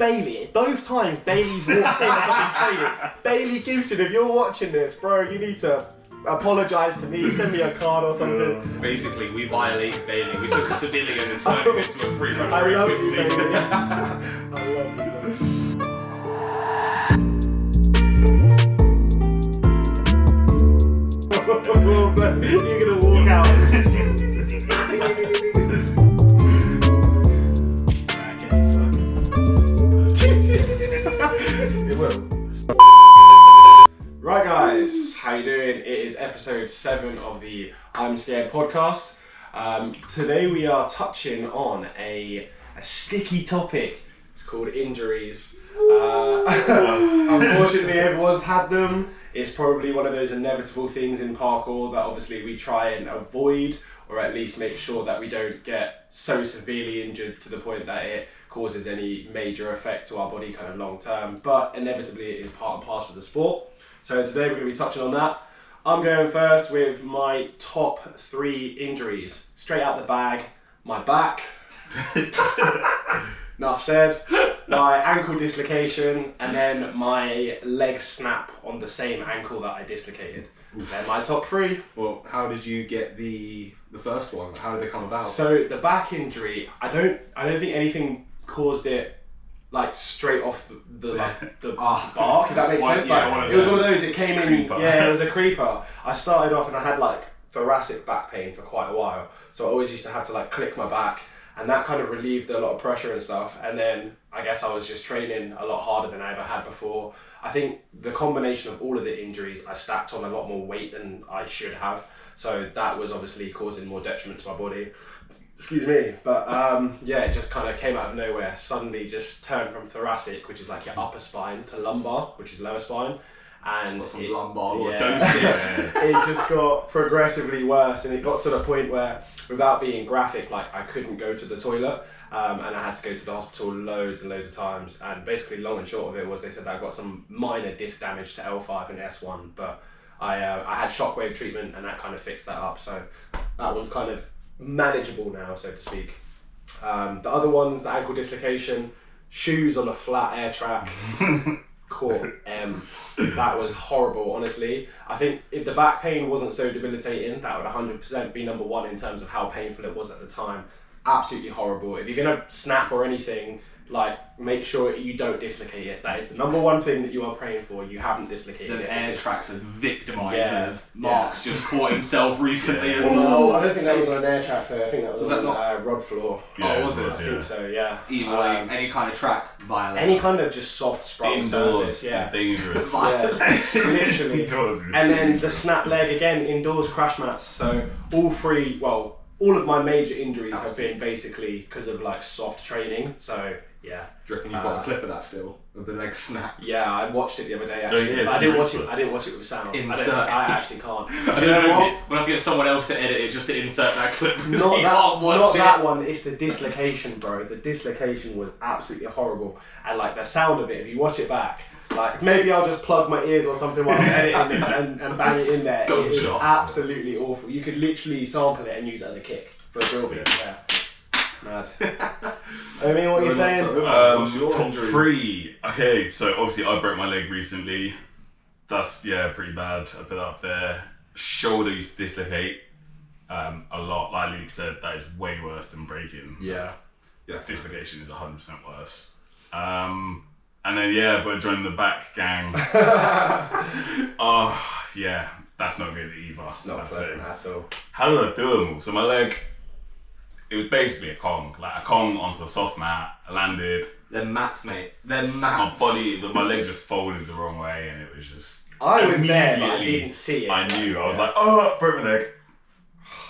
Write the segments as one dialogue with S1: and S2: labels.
S1: Bailey. Both times Bailey's walked in as I've been training. Bailey Gibson, if you're watching this, bro, you need to apologise to me. Send me a card or something.
S2: Basically, we violated Bailey. We took a civilian and turned him into a freerunner.
S1: I
S2: very
S1: love you,
S2: quickly.
S1: Bailey. I love you. You're gonna walk out. It will. Right, guys, how you doing? It is episode 7 of the I'm Scayered podcast. Today we are touching on a sticky topic. It's called injuries. Unfortunately, everyone's had them. It's probably one of those inevitable things in parkour that obviously we try and avoid, or at least make sure that we don't get so severely injured to the point that it causes any major effect to our body kind of long term. But inevitably it is part and parcel of the sport. So today we're going to be touching on that. I'm going first with my top 3 injuries. Straight out the bag, my back. Enough said. My ankle dislocation, and then my leg snap on the same ankle that I dislocated. They're my top 3.
S2: Well, how did you get the first one? How did they come about?
S1: So the back injury, I don't think anything caused it like straight off the bark, if that makes sense. It was one of those, it came in, creeper. Yeah, it was a creeper. I started off and I had like thoracic back pain for quite a while. So I always used to have to like click my back, and that kind of relieved a lot of pressure and stuff. And then I guess I was just training a lot harder than I ever had before. I think the combination of all of the injuries, I stacked on a lot more weight than I should have. So that was obviously causing more detriment to my body. Excuse me. But yeah, it just kind of came out of nowhere. Suddenly just turned from thoracic, which is like your upper spine, to lumbar, which is lower spine. And
S2: got some lumbar
S1: doses. It just got progressively worse, and it got to the point where, without being graphic, like I couldn't go to the toilet, and I had to go to the hospital loads and loads of times. And basically, long and short of it was, they said that I got some minor disc damage to L5 and S1, but I had shockwave treatment, and that kind of fixed that up. So that one's kind of manageable now, so to speak. The other ones, the ankle dislocation, shoes on a flat air track. Caught that was horrible, honestly. I think if the back pain wasn't so debilitating, that would 100% be number 1 in terms of how painful it was at the time. Absolutely horrible. If you're gonna snap or anything, like, make sure you don't dislocate it. That is the number 1 thing that you are praying for. You haven't dislocated it.
S2: The air tracks are victimisers. Mark's just caught himself recently as
S1: well.
S2: well.
S1: I don't think that was on an air track though. I think that was on a rod floor.
S2: Yeah, was it?
S1: I think so, yeah.
S2: Either way, any kind of track violent.
S1: Any kind of just soft sprung surface, yeah.
S3: It's dangerous.
S1: Literally. And then the snap leg again, indoors crash mats. So all of my major injuries have been basically because of like soft training. So yeah.
S2: Do you reckon you've got a clip of that still? Of the leg snap?
S1: Yeah, I watched it the other day actually.
S3: Yeah,
S1: I didn't watch it with sound. I actually can't.
S2: Do you know what? We'll have to get someone else to edit it just to insert that clip.
S1: Not that one, it's the dislocation, bro. The dislocation was absolutely horrible. And like the sound of it, if you watch it back, like maybe I'll just plug my ears or something while I'm editing this and bang it in there. It is absolutely awful. You could literally sample it and use it as a kick for a drill beat. Yeah. Mad. I mean, what are you saying?
S3: Top 3. Okay, so obviously I broke my leg recently. That's pretty bad. I put that up there. Shoulder used to dislocate a lot. Like Luke said, that is way worse than breaking.
S1: Yeah.
S3: Dislocation is 100% worse. And then but joining the back gang. That's not good either.
S1: It's not pleasant at all.
S3: How did I do them all? So my leg, it was basically a Kong onto a soft mat. I landed.
S2: They're mats, mate. They're mats.
S3: My leg just folded the wrong way, and it was just.
S1: I was there, but I didn't see it.
S3: I knew. I was like, oh, broke my leg.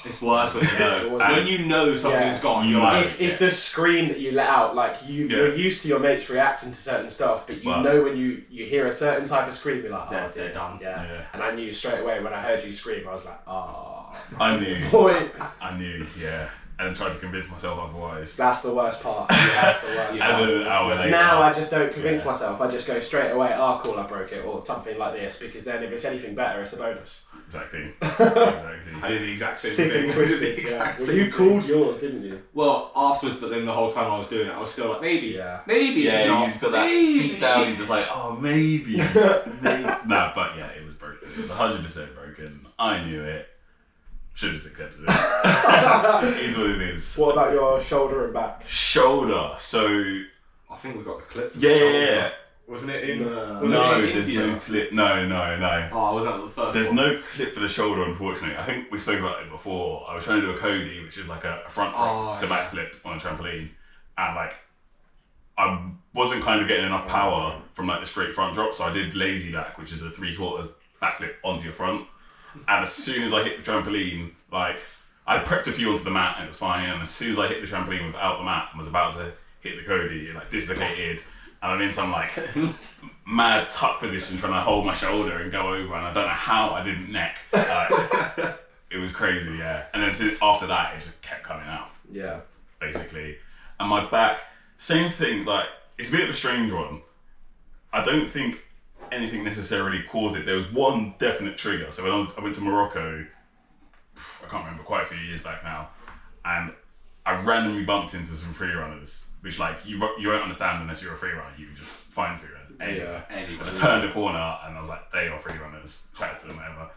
S2: It's worse when you know. When you know something's gone, you're like.
S1: It's the scream that you let out. Like you're used to your mates reacting to certain stuff, but you know when you hear a certain type of scream, you're like,
S2: they're done.
S1: Yeah. And I knew straight away when I heard you scream, I was like, oh.
S3: I knew.
S1: Boy.
S3: I knew. Yeah. and then tried to convince myself otherwise.
S1: That's the worst part. Yeah, that's the worst part.
S3: And then an hour later.
S1: Now I just don't convince myself. I just go straight away, cool, I broke it, or something like this, because then if it's anything better, it's a bonus.
S3: Exactly.
S2: I did the exact same
S1: Sick
S2: thing.
S1: and twisted. Well, you called yours, didn't you?
S2: Well, afterwards, but then the whole time I was doing it, I was still like, maybe.
S3: Yeah,
S2: it's
S3: he's got that deep down, he's just like, oh, maybe. Maybe. No, but yeah, it was broken. It was 100% broken. I knew it. Should have accepted it. It is what it is.
S1: What about your shoulder and back?
S3: Shoulder. So
S2: I think we got the clip.
S3: Yeah.
S2: Wasn't it in?
S3: No, there's no clip. No.
S2: Oh, I wasn't at the first.
S3: There's
S2: one.
S3: no clip for the shoulder, unfortunately. I think we spoke about it before. I was trying to do a Cody, which is like a front drop to back flip on a trampoline, and like I wasn't kind of getting enough power from like the straight front drop, so I did lazy back, which is a 3/4 backflip onto your front. And as soon as I hit the trampoline, like I prepped a few onto the mat and it was fine. And as soon as I hit the trampoline without the mat and was about to hit the Cody, it like dislocated. And I'm in some like mad tuck position trying to hold my shoulder and go over, and I don't know how I didn't neck. It was crazy, yeah. And then after that, it just kept coming out.
S1: Yeah.
S3: Basically. And my back, same thing, like, it's a bit of a strange one. I don't think anything necessarily caused it. There was one definite trigger. So when I went to Morocco, I can't remember, quite a few years back now, and I randomly bumped into some freerunners, which like you won't understand unless you're a freerunner. You can just find freerunners anywhere. I just turned the corner and I was like, they are freerunners. Chat to them, whatever.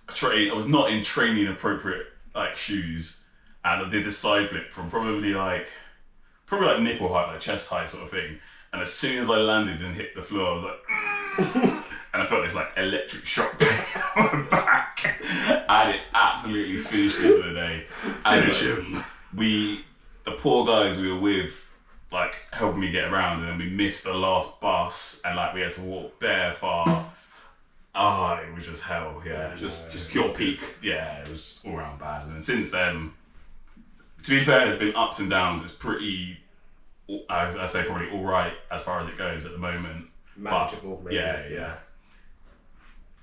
S3: I was not in training appropriate like shoes, and I did this side flip from probably like nipple height, like chest height sort of thing. And as soon as I landed and hit the floor, I was like, and I felt this like electric shock on my back, and it absolutely finished me for the day. And the poor guys we were with, like helping me get around, and then we missed the last bus, and like we had to walk bare far. It was just hell. Yeah, just pure peak. Yeah, it was just all around bad. And since then, to be fair, there's been ups and downs. It's pretty. I'd say probably all right as far as it goes at the moment.
S1: Manageable,
S3: but,
S1: maybe.
S3: Yeah.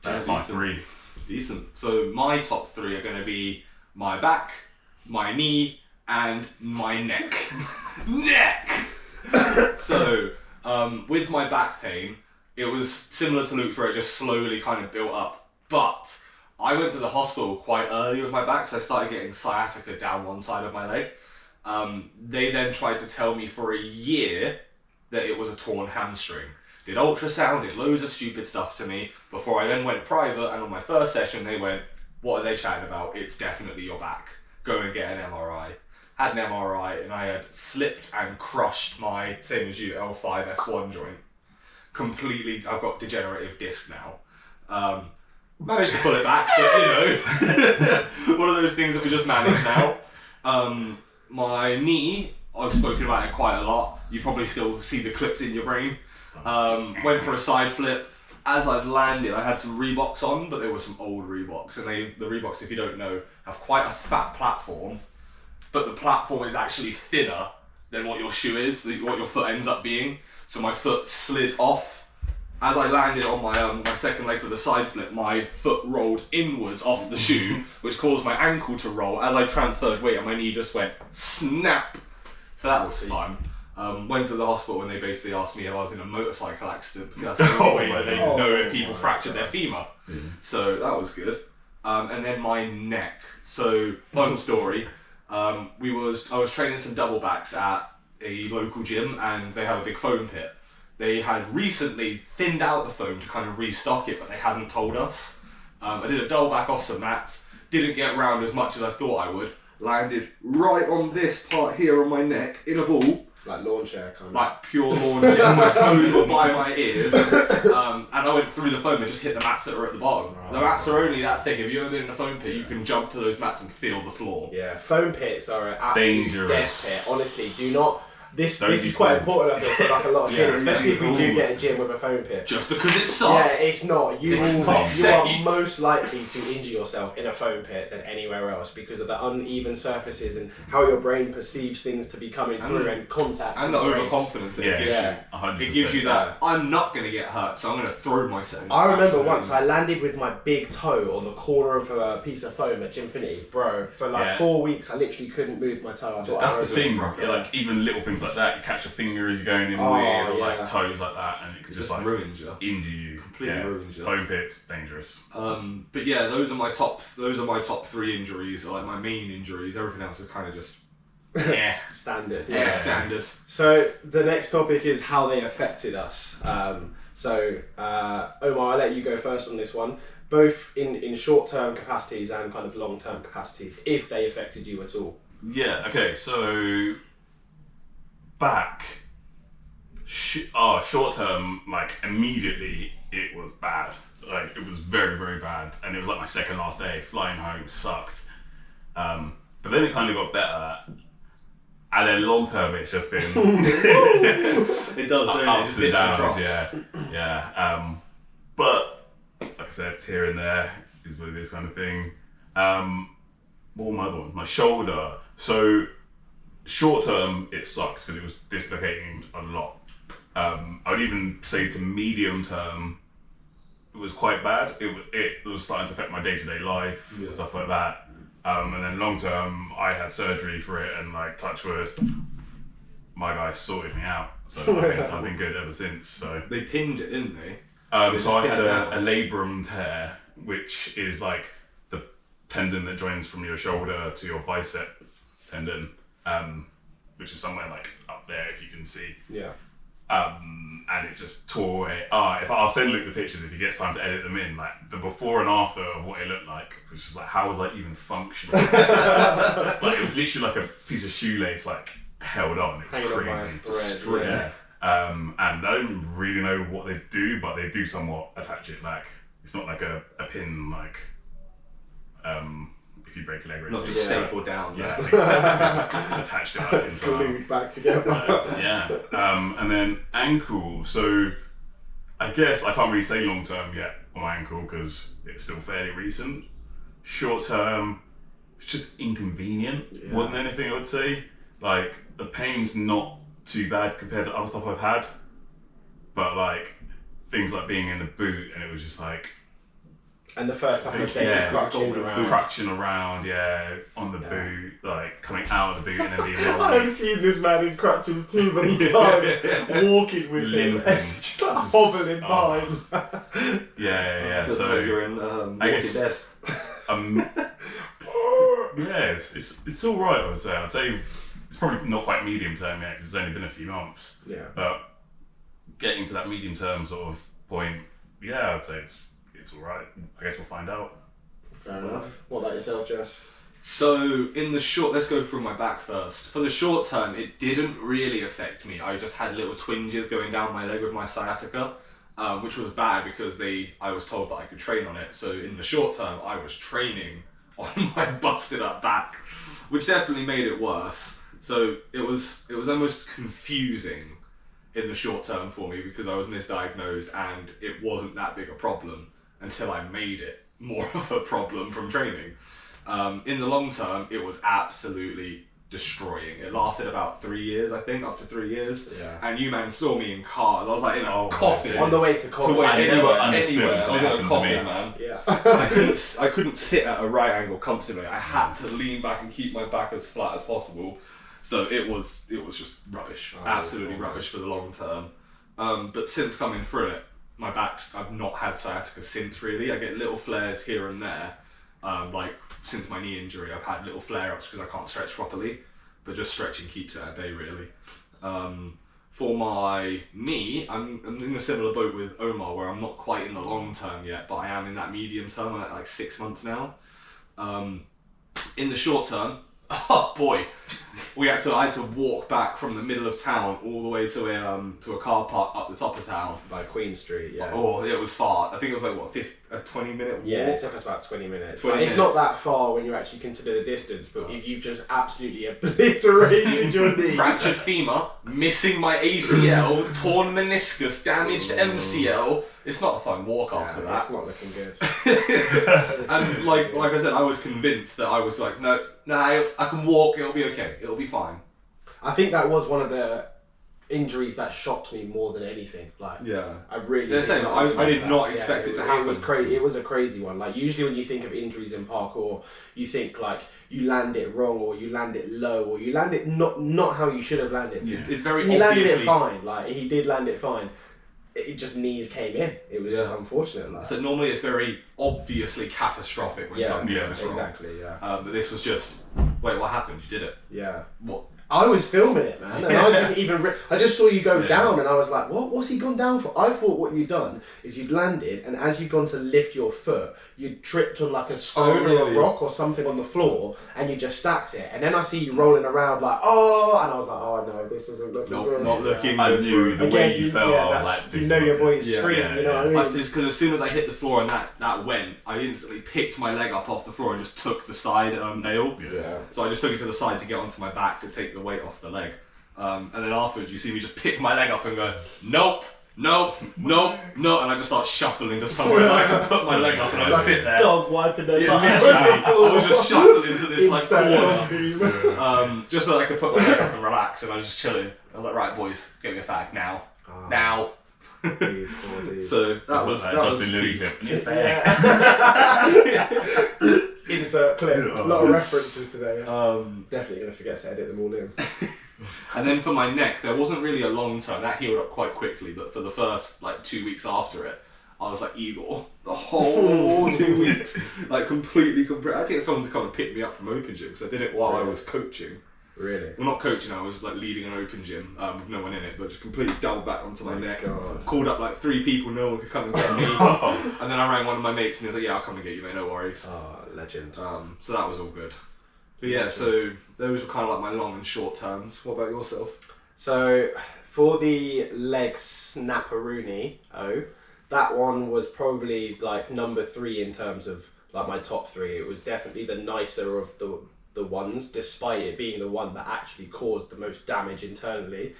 S3: That's my three.
S2: Decent. So my top three are going to be my back, my knee, and my neck. So with my back pain, it was similar to Luke's where it just slowly kind of built up. But I went to the hospital quite early with my back, so I started getting sciatica down one side of my leg. They then tried to tell me for a year that it was a torn hamstring. Did ultrasound, did loads of stupid stuff to me before I then went private, and on my first session they went, what are they chatting about? It's definitely your back. Go and get an MRI. Had an MRI and I had slipped and crushed my, same as you, L5-S1 joint. Completely, I've got degenerative disc now. Managed to pull it back, but one of those things that we just manage now. My knee, I've spoken about it quite a lot. You probably still see the clips in your brain. Went for a side flip. As I landed, I had some Reeboks on, but they were some old Reeboks. And the Reeboks, if you don't know, have quite a fat platform, but the platform is actually thinner than what your shoe is, what your foot ends up being. So my foot slid off. As I landed on my second leg for the side flip, my foot rolled inwards off the shoe, which caused my ankle to roll. As I transferred weight, and my knee just went snap. So that was fun. Went to the hospital and they basically asked me if I was in a motorcycle accident, because that's the only way that they know if people fractured their femur. So that was good. And then my neck. So fun story. I was training some double backs at a local gym, and they have a big foam pit. They had recently thinned out the foam to kind of restock it, but they hadn't told us. I did a double back off some mats, didn't get round as much as I thought I would, landed right on this part here on my neck in a ball.
S1: Like lawn chair kind of.
S2: Like pure lawn chair, my toes were by my ears. And I went through the foam and just hit the mats that were at the bottom. The mats are only that thick. If you've ever been in a foam pit, you can jump to those mats and feel the floor.
S1: Yeah, foam pits are an absolute death pit. Honestly, do not. This
S3: Don't
S1: is
S3: be
S1: quite
S3: fooled.
S1: important, I think, for like a lot of kids, especially if we do
S3: fooled.
S1: get a gym with a foam pit.
S2: Just because it's soft.
S1: Yeah, it's not. You
S2: It's
S1: are
S2: safe.
S1: most likely to injure yourself in a foam pit than anywhere else because of the uneven surfaces and how your brain perceives things to be coming through and contact.
S2: And the
S1: brace.
S2: overconfidence that it gives
S1: Yeah.
S2: you.
S3: 100%.
S2: It gives you that, I'm not going to get hurt, so I'm going to throw myself.
S1: I remember
S2: Absolutely.
S1: once I landed with my big toe on the corner of a piece of foam at Gymfinity, bro. For like 4 weeks, I literally couldn't move my toe. I thought I
S3: That's the
S1: was
S3: thing,
S1: yeah.
S3: like even little things like that, you catch your finger as you're going in
S1: Oh,
S3: weird, or
S1: yeah.
S3: like toes like that, and it could just like
S2: ruins you.
S3: injure you.
S2: Completely ruins you.
S3: Foam pits, dangerous.
S2: But yeah, those are my top 3 injuries, or like my main injuries. Everything else is kind of just
S1: Standard.
S2: standard.
S1: So the next topic is how they affected us. Omar, I'll let you go first on this one. Both in short-term capacities and kind of long-term capacities, if they affected you at all.
S3: Yeah. Okay. So back. Short term, like immediately, it was bad. Like it was very, very bad, and it was like my second last day. Flying home sucked. But then it kind of got better, and then long term, it's just been
S2: It does, don't it?
S3: ups
S2: Just
S3: and
S2: dips and
S3: downs.
S2: drops.
S3: Yeah. But like I said, it's here and there is what it is, kind of thing. What were my other ones? My shoulder. So short term, it sucked because it was dislocating a lot. I would even say to medium term, it was quite bad. It was starting to affect my day-to-day life and stuff like that. And then long term, I had surgery for it, and like touch wood, my guy sorted me out. So I've been good ever since. So
S2: They pinned it, didn't they?
S3: so I had
S2: pinned it out.
S3: a labrum tear, which is like the tendon that joins from your shoulder to your bicep tendon, which is somewhere like up there if you can see.
S1: Yeah.
S3: And it just tore away. I'll send Luke the pictures if he gets time to edit them in. Like the before and after of what it looked like, which is like, how was I even functioning? Like it was literally like a piece of shoelace like held on. It was
S1: Hanging on
S3: crazy.
S1: by a thread,
S3: Straight-
S1: yeah.
S3: And I don't really know what they do, but they do somewhat attach it. Like it's not like a pin, like if you break a leg or
S2: Not
S3: anything.
S2: just stapled down.
S3: Yeah, they just attached it up into
S1: Glued back together.
S3: yeah. And then ankle. So I guess I can't really say long term yet on my ankle because it's still fairly recent. Short term, it's just inconvenient more than anything, I would say. Like the pain's not too bad compared to other stuff I've had, but like things like being in the boot, and it was just like
S1: And the first couple of days
S3: crutching around, on the boot, like coming out of the boot and then being
S1: I've seen this man in crutches too, but he starts walking with him,
S3: Limping.
S1: just like hobbling behind.
S3: Yeah.
S2: Just
S3: So
S2: like you're in
S3: I
S2: Walking
S3: guess-
S2: Dead.
S3: it's all right. I'd say it's probably not quite medium term yet because it's only been a few months.
S1: Yeah.
S3: But getting to that medium term sort of point, I'd say it's all right. I guess we'll find out.
S1: Fair enough. What about yourself, Jess?
S2: So in the short, let's go through my back first. For the short term, it didn't really affect me. I just had little twinges going down my leg with my sciatica, which was bad because I was told that I could train on it. So in the short term, I was training on my busted up back, which definitely made it worse. So it was almost confusing in the short term for me because I was misdiagnosed and it wasn't that big a problem until I made it more of a problem from training. In the long term, it was absolutely destroying. It lasted about 3 years, I think, up to 3 years.
S1: Yeah.
S2: And you man saw me in cars. I was like in a coffin.
S1: On the way to college.
S2: Anywhere.
S3: I
S2: I
S3: understood
S2: was
S3: until it
S2: in a
S3: happened to
S2: coffin,
S3: me.
S2: man.
S1: Yeah.
S2: I couldn't sit at a right angle comfortably. I had to lean back and keep my back as flat as possible. So it was just rubbish. Absolutely rubbish for the long term. But since coming through it, I've not had sciatica since really. I get little flares here and there. Like since my knee injury, I've had little flare-ups because I can't stretch properly. But just stretching keeps it at bay really. For my knee, I'm in a similar boat with Omar where I'm not quite in the long term yet, but I am in that medium term. I'm at like 6 months now. In the short term, oh boy, I had to walk back from the middle of town all the way to a car park up the top of town.
S1: By Queen Street, yeah.
S2: Oh, it was far. I think it was like, what, a 20-minute walk?
S1: Yeah, it took us about 20 minutes.
S2: 20
S1: It's not
S2: minutes.
S1: that far when you actually consider the distance, but if you've just absolutely obliterated your knee.
S2: Fractured femur, missing my ACL, torn meniscus, damaged MCL. It's not a fun walk after that.
S1: It's not looking good.
S2: And like I said, I was convinced that I was like, no, I can walk, it'll be okay, it'll be fine.
S1: I think that was one of the injuries that shocked me more than anything. Like,
S2: Yeah.
S1: I really.
S2: They're saying I did not expect it to happen.
S1: It was crazy. It was a crazy one. Like, usually when you think of injuries in parkour, you think like you land it wrong, or you land it low, or you land it not how you should have landed.
S3: Yeah.
S2: It's very
S1: He landed
S2: obviously.
S1: it fine. Like, he did land it fine. It just knees came in. It was just unfortunate. Like.
S2: So normally it's very obviously catastrophic when something goes wrong.
S1: Exactly. Yeah.
S2: But this was just, wait, what happened? You did it.
S1: Yeah.
S2: What?
S1: I was filming it, man, and I didn't even. I just saw you go down, and I was like, "What? What's he gone down for?" I thought what you'd done is you'd landed, and as you'd gone to lift your foot, you'd tripped on like a stone or a rock or something on the floor, and you just stacked it. And then I see you rolling around like, "Oh!" And I was like, "Oh no, this isn't looking good."
S2: Not looking.
S3: I
S2: good.
S3: knew the way you fell. I was
S1: that's-
S3: like,
S1: you
S3: this
S1: know
S3: is
S1: your
S3: not
S1: boy's
S3: good.
S1: scream.
S3: Yeah,
S1: You know what I
S2: But
S1: mean?
S2: just because as soon as I hit the floor and that went, I instantly picked my leg up off the floor and just took the side nail.
S1: Yeah.
S2: So I just took it to the side to get onto my back to take the weight off the leg. And then afterwards, you see me just pick my leg up and go, nope, nope, nope, no, and I just start shuffling to somewhere that I can put my leg up and I just sit there.
S1: Dog wiping their
S2: Yeah,
S1: butt.
S2: literally, I was just shuffling to this like
S1: Insane.
S2: corner, just so that I could put my leg up and relax, and I was just chilling. I was like, right, boys, get me a fag now, now. So that was
S3: Justin Louis clip.
S1: Insert clip. A lot of references today. Definitely gonna forget to edit them all in.
S2: And then for my neck, there wasn't really a long time. That healed up quite quickly, but for the first like 2 weeks after it, I was like Igor the whole 2 weeks, like completely. I had to get someone to come and pick me up from open gym because I did it while I was coaching.
S1: Really?
S2: Well, not coaching. I was like leading an open gym with no one in it, but just completely doubled back onto my neck.
S1: God.
S2: Called up like 3 people, no one could come and get me. And then I rang one of my mates and he was like, "Yeah, I'll come and get you, mate. No worries."
S1: Oh, legend.
S2: So that was all good. But yeah, so those were kind of like my long and short terms. What about yourself?
S1: So for the leg snapperoonie, that one was probably like number 3 in terms of like my top 3. It was definitely the nicer of the ones, despite it being the one that actually caused the most damage internally.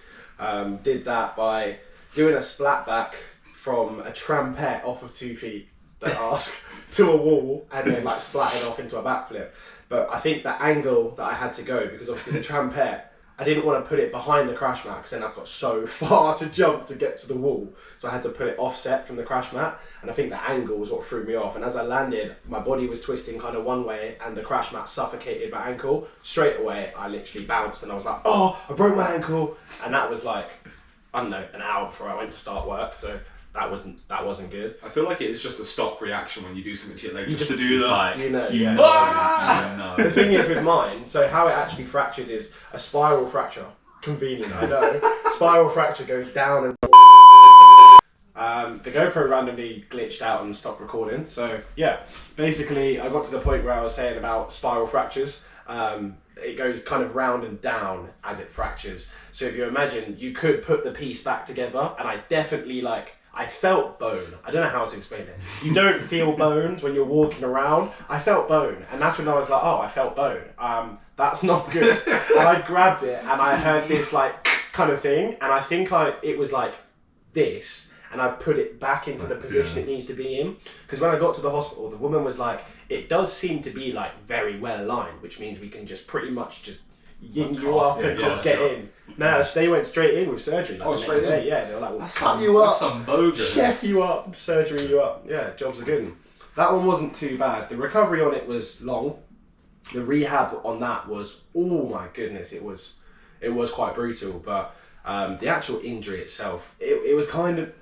S1: Did that by doing a splat back from a trampette off of 2 feet, don't ask, to a wall, and then like splatted off into a backflip. But I think the angle that I had to go, because obviously the trampette, I didn't want to put it behind the crash mat because then I've got so far to jump to get to the wall. So I had to put it offset from the crash mat, and I think the angle was what threw me off. And as I landed, my body was twisting kind of one way and the crash mat suffocated my ankle. Straight away, I literally bounced and I was like, "Oh, I broke my ankle." And that was like, I don't know, an hour before I went to start work. So that wasn't good.
S2: I feel like it is just a stock reaction when you do something to your leg
S1: You
S2: just to
S1: just-
S2: do
S3: It's
S2: that.
S3: like,
S1: You know,
S3: you
S1: yeah.
S3: know.
S1: The thing is with mine, so how it actually fractured is a spiral fracture. Convenient, I know. Spiral fracture goes down and the GoPro randomly glitched out and stopped recording. So yeah, basically I got to the point where I was saying about spiral fractures. It goes kind of round and down as it fractures. So if you imagine, you could put the piece back together, and I definitely I felt bone. I don't know how to explain it. You don't feel bones when you're walking around. I felt bone, and that's when I was like, "Oh, I felt bone. That's not good." And I grabbed it, and I heard this like kind of thing, and I think it was like this, and I put it back into the position it needs to be in. Because when I got to the hospital, the woman was like, "It does seem to be like very well aligned, which means we can just pretty much just yin you up and just get in." No, they went straight in with surgery. Like, the next day. Yeah, they were like, "We'll cut you up,
S2: That's some bogus.
S1: chef you up, surgery you up." Yeah, jobs are good. That one wasn't too bad. The recovery on it was long. The rehab on that was, oh my goodness, it was quite brutal. But the actual injury itself, it was kind of,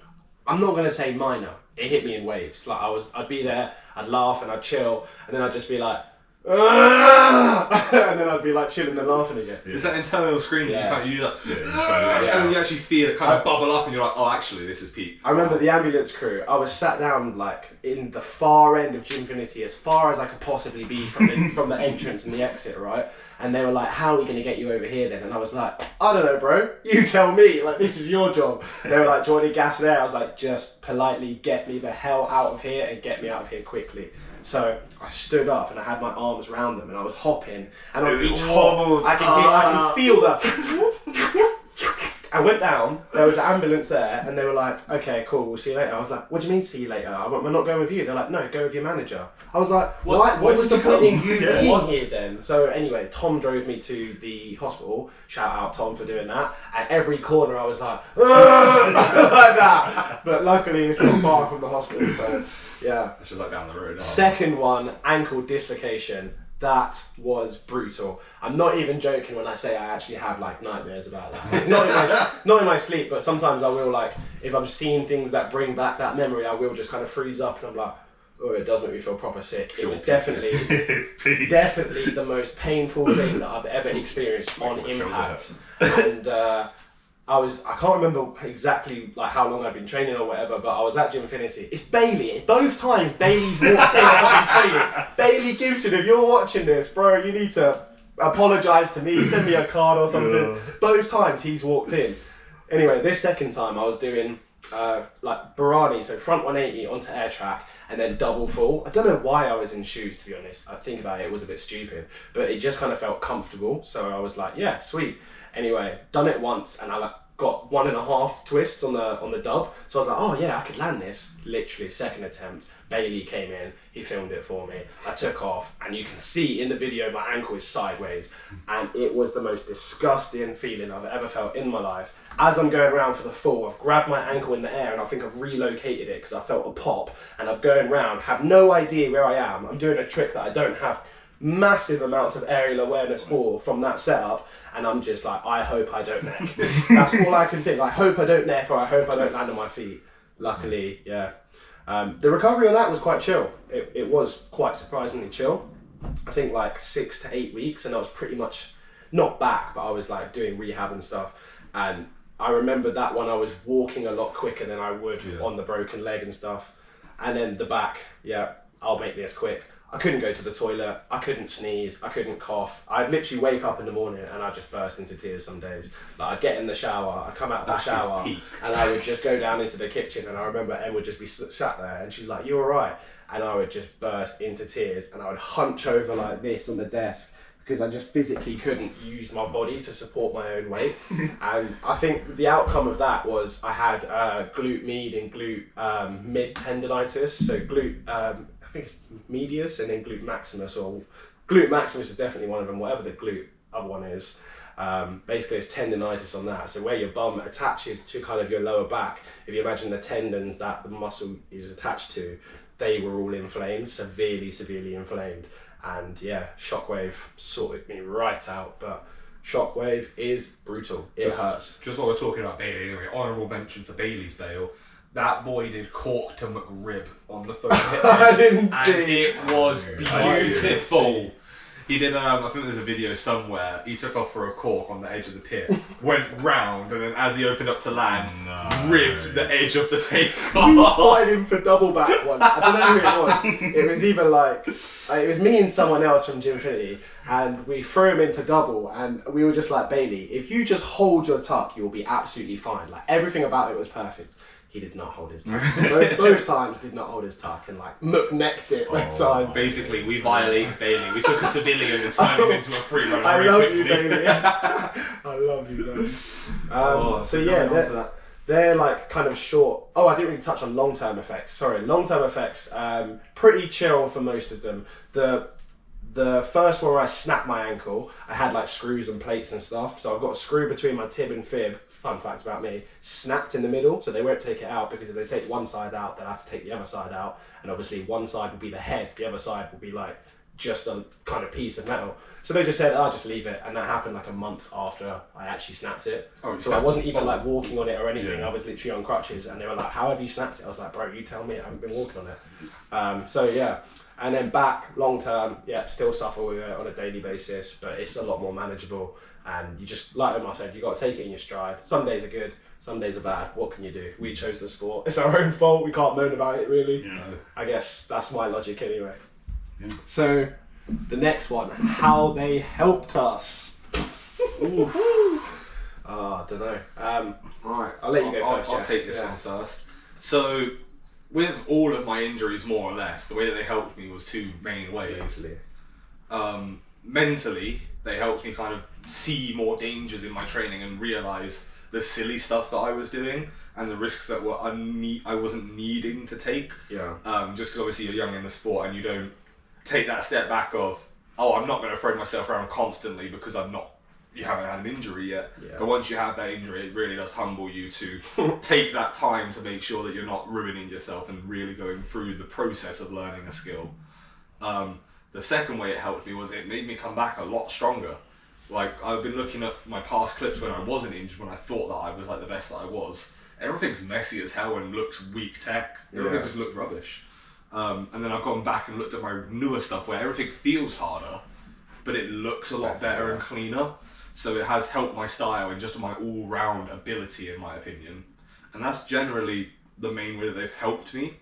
S1: I'm not going to say minor. It hit me in waves. Like I'd be there, I'd laugh and I'd chill, and then I'd just be like, and then I'd be like chilling and laughing again.
S2: Is that internal screaming?
S1: Yeah.
S2: You do that.
S3: Yeah.
S2: And then you actually feel it kind of bubble up, and you're like, oh, actually, this is peak.
S1: I remember the ambulance crew. I was sat down like in the far end of Gymfinity, as far as I could possibly be from the entrance and the exit, right? And they were like, "How are we gonna get you over here then?" And I was like, "I don't know, bro. You tell me. Like, this is your job." They were like, "Do you want any gas and air?" I was like, "Just politely get me the hell out of here and get me out of here quickly." So I stood up and I had my arms round them and I was hopping, and on each hop I can feel the. I went down, there was an ambulance there, and they were like, "Okay, cool, we'll see you later." I was like, "What do you mean see you later? I'm not going with you." They're like, "No, go with your manager." I was like, what was the point in you being here then? So anyway, Tom drove me to the hospital. Shout out Tom for doing that. At every corner I was like, like that. But luckily it's not far from the hospital, so yeah.
S2: It's just like down the road.
S1: Second one, ankle dislocation. That was brutal. I'm not even joking when I say I actually have like nightmares about that. not in my sleep, but sometimes I will, like, if I'm seeing things that bring back that memory, I will just kind of freeze up and I'm like, oh, it does make me feel proper sick. It was definitely the most painful thing that I've ever experienced on impact. And I can't remember exactly like how long I've been training or whatever, but I was at Gymfinity. It's Bailey. Both times Bailey's walked in as I've been training. Bailey Gibson, if you're watching this, bro, you need to apologise to me, send me a card or something. Both times he's walked in. Anyway, this second time I was doing like Barani, so front 180 onto air track and then double full. I don't know why I was in shoes, to be honest. I think about it, it was a bit stupid, but it just kind of felt comfortable. So I was like, yeah, sweet. Anyway, done it once and I like got 1.5 twists on the dub. So I was like, oh yeah, I could land this. Literally second attempt, Bailey came in, he filmed it for me. I took off and you can see in the video my ankle is sideways and it was the most disgusting feeling I've ever felt in my life. As I'm going around for the fall, I've grabbed my ankle in the air and I think I've relocated it because I felt a pop, and I'm going around, have no idea where I am. I'm doing a trick that I don't have massive amounts of aerial awareness for from that setup, and I'm just like, I hope I don't neck. That's all I can think. I hope I don't neck, or I hope I don't land on my feet. Luckily, yeah. The recovery on that was quite chill. It was quite surprisingly chill. I think like 6 to 8 weeks, and I was pretty much not back, but I was like doing rehab and stuff. And I remember that one I was walking a lot quicker than I would on the broken leg and stuff. And then the back, yeah, I'll make this quick. I couldn't go to the toilet, I couldn't sneeze, I couldn't cough. I'd literally wake up in the morning and I'd just burst into tears some days. Like, I'd get in the shower, I'd come out of the shower and I would just go down into the kitchen, and I remember Em would just be sat there and she's like, "You alright?" And I would just burst into tears and I would hunch over like this on the desk because I just physically couldn't use my body to support my own weight. And I think the outcome of that was I had glute med and glute mid tendonitis. So glute, I think it's medius and then glute maximus, or glute maximus is definitely one of them, whatever the glute other one is. Basically it's tendonitis on that. So where your bum attaches to kind of your lower back, if you imagine the tendons that the muscle is attached to, they were all inflamed, severely inflamed. And yeah, Shockwave sorted me right out, but Shockwave is brutal. It hurts.
S2: Just while we're talking about Bailey, anyway, honourable mention for Bailey's bail. That boy did cork to McRib on the third hit.
S1: I didn't see.
S2: It was beautiful. He did, I think there's a video somewhere, he took off for a cork on the edge of the pit, went round, and then as he opened up to land, ribbed the edge of the takeoff.
S1: We spotted him for double back once. I don't know who it was. It was either like, it was me and someone else from Gymfinity, and we threw him into double, and we were just like, "Bailey, if you just hold your tuck, you'll be absolutely fine." Like, everything about it was perfect. He did not hold his tuck. Both times did not hold his tuck, and like necked it both times.
S2: Basically, we violated Bailey. We took a civilian and turned him into a free runner.
S1: I love you, Bailey. I love you, man. So yeah, they're like kind of short. Oh, I didn't really touch on long-term effects. Sorry, long-term effects. Pretty chill for most of them. The first one where I snapped my ankle, I had like screws and plates and stuff. So I've got a screw between my tib and fib. Fun fact about me, snapped in the middle, so they won't take it out, because if they take one side out, they'll have to take the other side out, and obviously one side will be the head, the other side will be like just a kind of piece of metal. So they just said, just leave it. And that happened like a month after I actually snapped it. So I wasn't even like walking on it or anything.
S3: Yeah.
S1: I was literally on crutches and they were like, how have you snapped it? I was like, bro, you tell me, I haven't been walking on it. So yeah. And then back long term, still suffer with it on a daily basis, but it's a lot more manageable. And you just, like Omar said, you got to take it in your stride. Some days are good, some days are bad. What can you do? We chose the sport. It's our own fault. We can't moan about it, really.
S3: Yeah.
S1: I guess that's my logic anyway.
S3: Yeah.
S1: So, the next one, how they helped us. I don't know.
S2: Right,
S1: I'll let you go first,
S2: I'll
S1: Jess.
S2: take this one first. So, with all of my injuries, more or less, the way that they helped me was two main ways. Mentally, they helped me kind of see more dangers in my training and realise the silly stuff that I was doing and the risks that were I wasn't needing to take.
S1: Yeah.
S2: Just because obviously you're young in the sport and you don't take that step back of, I'm not going to throw myself around constantly because you haven't had an injury yet.
S1: Yeah.
S2: But once you have that injury, it really does humble you to take that time to make sure that you're not ruining yourself and really going through the process of learning a skill. The second way it helped me was it made me come back a lot stronger. Like, I've been looking at my past clips when I wasn't injured, when I thought that I was like the best that I was. Everything's messy as hell and looks weak tech. Everything just looked rubbish. And then I've gone back and looked at my newer stuff where everything feels harder, but it looks a lot better and cleaner. So it has helped my style and just my all-round ability, in my opinion. And that's generally the main way that they've helped me.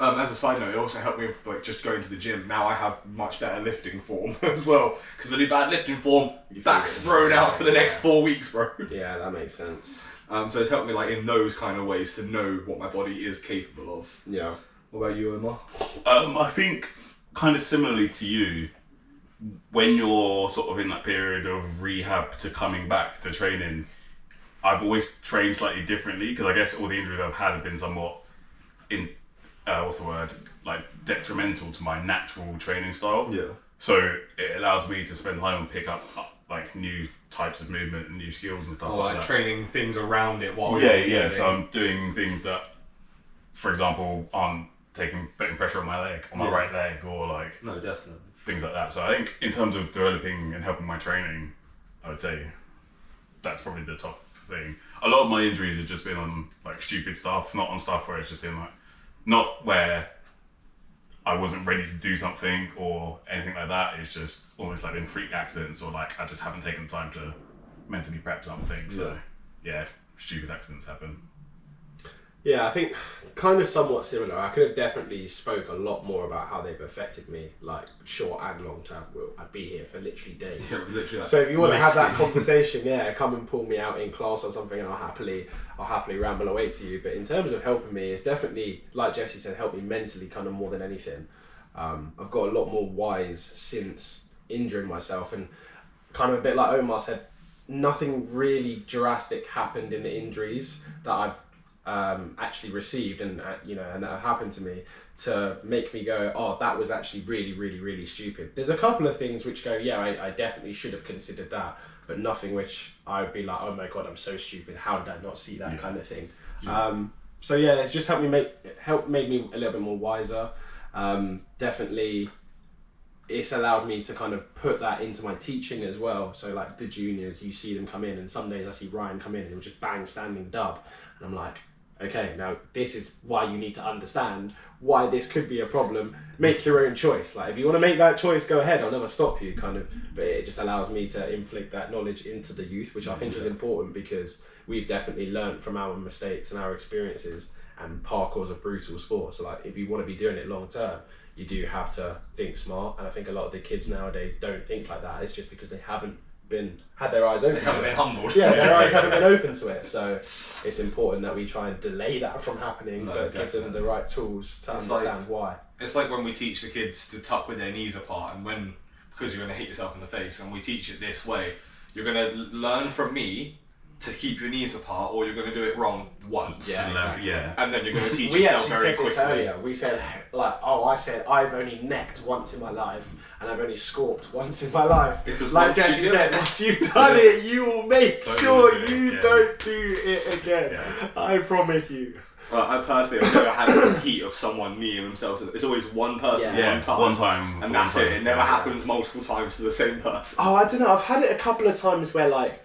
S2: As a side note, it also helped me like just going to the gym. Now I have much better lifting form as well. Because if I do bad lifting form, back's thrown out for the next 4 weeks, bro.
S1: Yeah, that makes sense.
S2: So it's helped me like in those kind of ways to know what my body is capable of.
S1: Yeah.
S2: What about you, Omar?
S3: I think kind of similarly to you, when you're sort of in that period of rehab to coming back to training, I've always trained slightly differently because I guess all the injuries I've had have been somewhat detrimental to my natural training style.
S2: Yeah.
S3: So it allows me to spend time and pick up like new types of movement and new skills and stuff like that.
S2: Training things around it while
S3: Yeah. So I'm doing things that, for example, aren't putting pressure on my leg, on my right leg, or like
S2: No, definitely.
S3: things like that. So I think in terms of developing and helping my training, I would say that's probably the top thing. A lot of my injuries have just been on like stupid stuff, not on stuff where it's just been like, not where I wasn't ready to do something or anything like that. It's just almost like been freak accidents or like I just haven't taken the time to mentally prep something. So yeah, stupid accidents happen.
S1: Yeah, I think kind of somewhat similar. I could have definitely spoke a lot more about how they've affected me, like short and long term. I'd be here for literally days.
S2: Yeah, literally.
S1: So if you want to have that conversation, come and pull me out in class or something, and I'll happily ramble away to you. But in terms of helping me, it's definitely, like Jesse said, helped me mentally kind of more than anything. I've got a lot more wise since injuring myself, and kind of a bit like Omar said, nothing really drastic happened in the injuries that I've actually received and that have happened to me to make me go, that was actually really, really, really stupid. There's a couple of things which go, I definitely should have considered that, but nothing which I would be like, oh my god, I'm so stupid, how did I not see that kind of thing. It's just made me a little bit more wiser. Definitely it's allowed me to kind of put that into my teaching as well. So like the juniors, you see them come in, and some days I see Ryan come in and he'll just bang standing dub, and I'm like, okay, now this is why you need to understand why this could be a problem. Make your own choice. Like if you want to make that choice, go ahead. I'll never stop you, kind of. But it just allows me to inflict that knowledge into the youth, which I think is important because we've definitely learned from our mistakes and our experiences. And parkour is a brutal sport. So like if you want to be doing it long term, you do have to think smart. And I think a lot of the kids nowadays don't think like that. It's just because they haven't had their eyes open.
S2: They haven't been humbled.
S1: Yeah, their eyes haven't been open to it. So it's important that we try and delay that from happening, but give them the right tools to understand why.
S2: It's like when we teach the kids to tuck with their knees apart, and because you're going to hit yourself in the face, and we teach it this way, you're going to learn from me to keep your knees apart, or you're going to do it wrong once.
S1: Yeah, exactly.
S2: And then you're going to teach
S1: we
S2: yourself
S1: actually
S2: very
S1: said
S2: quickly.
S1: this earlier. We said, I said I've only necked once in my life, and I've only scorped once in my life.
S2: Because
S1: like Jesse said, once you've done it, you will make sure you
S3: yeah.
S1: don't do it again.
S3: Yeah.
S1: I promise you.
S2: I personally have never had the heat of someone kneeing themselves. It's always one person one time. And that's it. It never happens multiple times to the same person.
S1: Oh, I don't know. I've had it a couple of times where like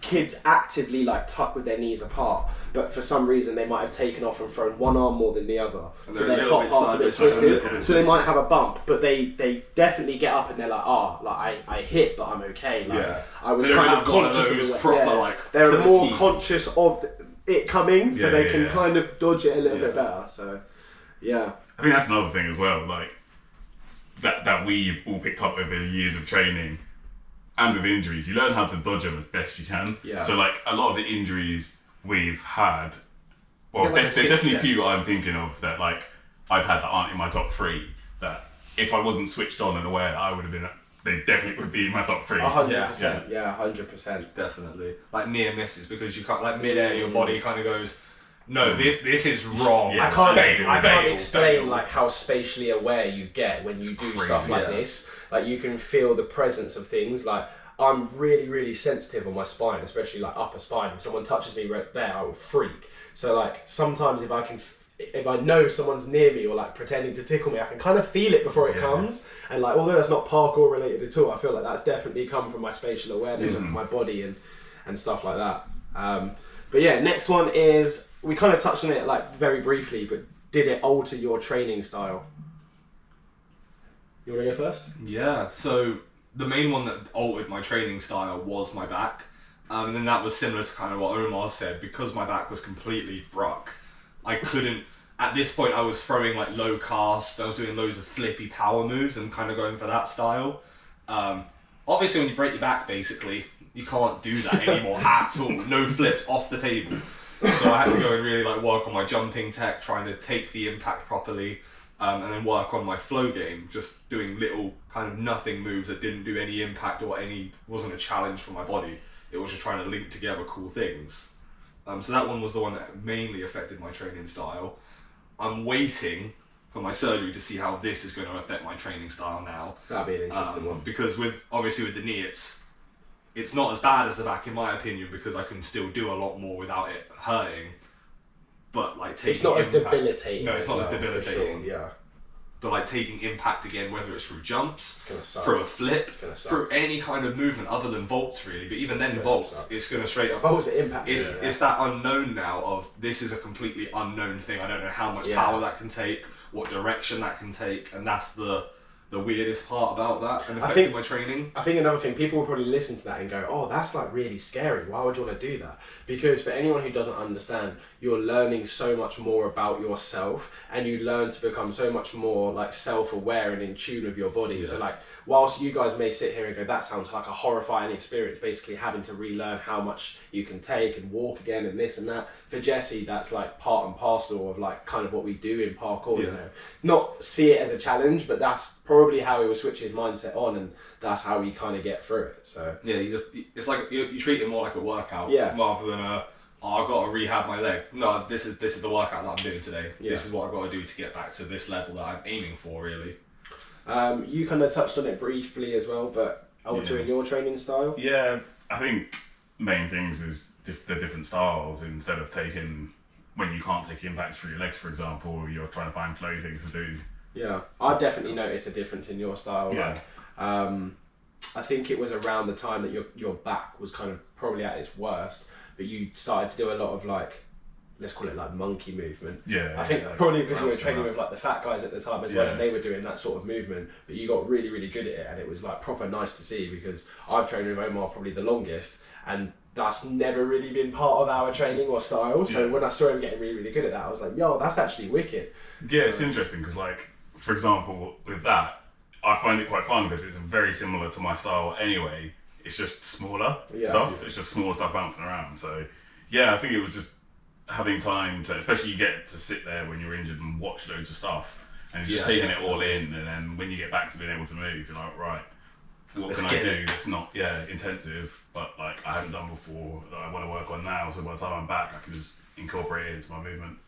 S1: kids actively like tuck with their knees apart, but for some reason they might have taken off and thrown one arm more than the other, so their top part's a bit twisted. So they might have a bump, but they definitely get up and they're like, I hit, but I'm okay. Like, I was kind of conscious of it.
S2: Like,
S1: they're more conscious of it coming, so they can kind of dodge it a little bit better. So, yeah.
S3: I think that's another thing as well, like that we've all picked up over the years of training. And with injuries, you learn how to dodge them as best you can.
S1: Yeah.
S3: So like a lot of the injuries we've had, well, there's definitely a few I'm thinking of that like I've had that aren't in my top 3. That if I wasn't switched on and aware, I would have been. They definitely would be in my top 3.
S1: 100%. Yeah, 100%.
S2: Definitely. Like near misses, because you can't, like mid-air, your body kind of goes, no, this is wrong.
S1: I can't explain like how spatially aware you get when you do stuff like this. Like you can feel the presence of things. Like I'm really, really sensitive on my spine, especially like upper spine. If someone touches me right there, I will freak. So like sometimes if I know someone's near me or like pretending to tickle me, I can kind of feel it before it comes. And like although that's not parkour related at all, I feel like that's definitely come from my spatial awareness of my body and stuff like that. But yeah, next one is, we kind of touched on it like very briefly, but did it alter your training style? You want to go first?
S2: Yeah, so the main one that altered my training style was my back. And then that was similar to kind of what Omar said, because my back was completely broke. I couldn't, at this point I was throwing like low casts, I was doing loads of flippy power moves and kind of going for that style. Obviously when you break your back basically, you can't do that anymore at all. No flips off the table. So I had to go and really like work on my jumping tech, trying to take the impact properly, and then work on my flow game, just doing little kind of nothing moves that didn't do any impact or wasn't a challenge for my body. It was just trying to link together cool things. So that one was the one that mainly affected my training style. I'm waiting for my surgery to see how this is going to affect my training style now.
S1: That'd be an interesting one.
S2: Because with the knee, it's not as bad as the back in my opinion, because I can still do a lot more without it hurting. But like taking
S1: it's not
S2: impact,
S1: as debilitating.
S2: No, it's not as debilitating.
S1: Sure, yeah.
S2: But like taking impact again, whether it's through jumps,
S1: through
S2: a flip, through any kind of movement other than vaults really, but even then vaults, it's going to straight up...
S1: Vaults are impact.
S2: It's that unknown now of, this is a completely unknown thing. I don't know how much power that can take, what direction that can take, and that's the weirdest part about that and affecting my training.
S1: I think another thing, people will probably listen to that and go, oh, that's like really scary. Why would you want to do that? Because for anyone who doesn't understand, you're learning so much more about yourself, and you learn to become so much more like self-aware and in tune with your body. Yeah. So like, whilst you guys may sit here and go, that sounds like a horrifying experience, basically having to relearn how much you can take and walk again and this and that. For Jesse, that's like part and parcel of like kind of what we do in parkour, you know. Not see it as a challenge, but that's probably how he will switch his mindset on, and that's how we kind of get through it. So
S2: yeah, it's like you treat it more like a workout rather than I've got to rehab my leg. No, this is the workout that I'm doing today. Yeah. This is what I've got to do to get back to this level that I'm aiming for, really.
S1: You kind of touched on it briefly as well, but altering your training style?
S3: Yeah, I think main things is the different styles. Instead of taking, when you can't take impact through your legs, for example, you're trying to find flow things to do.
S1: Yeah, I definitely noticed a difference in your style.
S3: Yeah.
S1: Like, I think it was around the time that your back was kind of probably at its worst, but you started to do a lot of like, let's call it like monkey movement.
S3: Yeah.
S1: I think probably because you were training with like the fat guys at the time as well, and they were doing that sort of movement, but you got really, really good at it, and it was like proper nice to see, because I've trained with Omar probably the longest, and that's never really been part of our training or style. So when I saw him getting really, really good at that, I was like, yo, that's actually wicked.
S3: Yeah, it's interesting because like, for example, with that, I find it quite fun because it's very similar to my style anyway. It's just smaller stuff. Yeah. It's just small stuff bouncing around. So yeah, I think it was just having time to, especially you get to sit there when you're injured and watch loads of stuff, and you're just taking it all in, and then when you get back to being able to move, you're like, right, what can I do that's not intensive, but like I haven't done before, that I want to work on now, so by the time I'm back I can just incorporate it into my movement.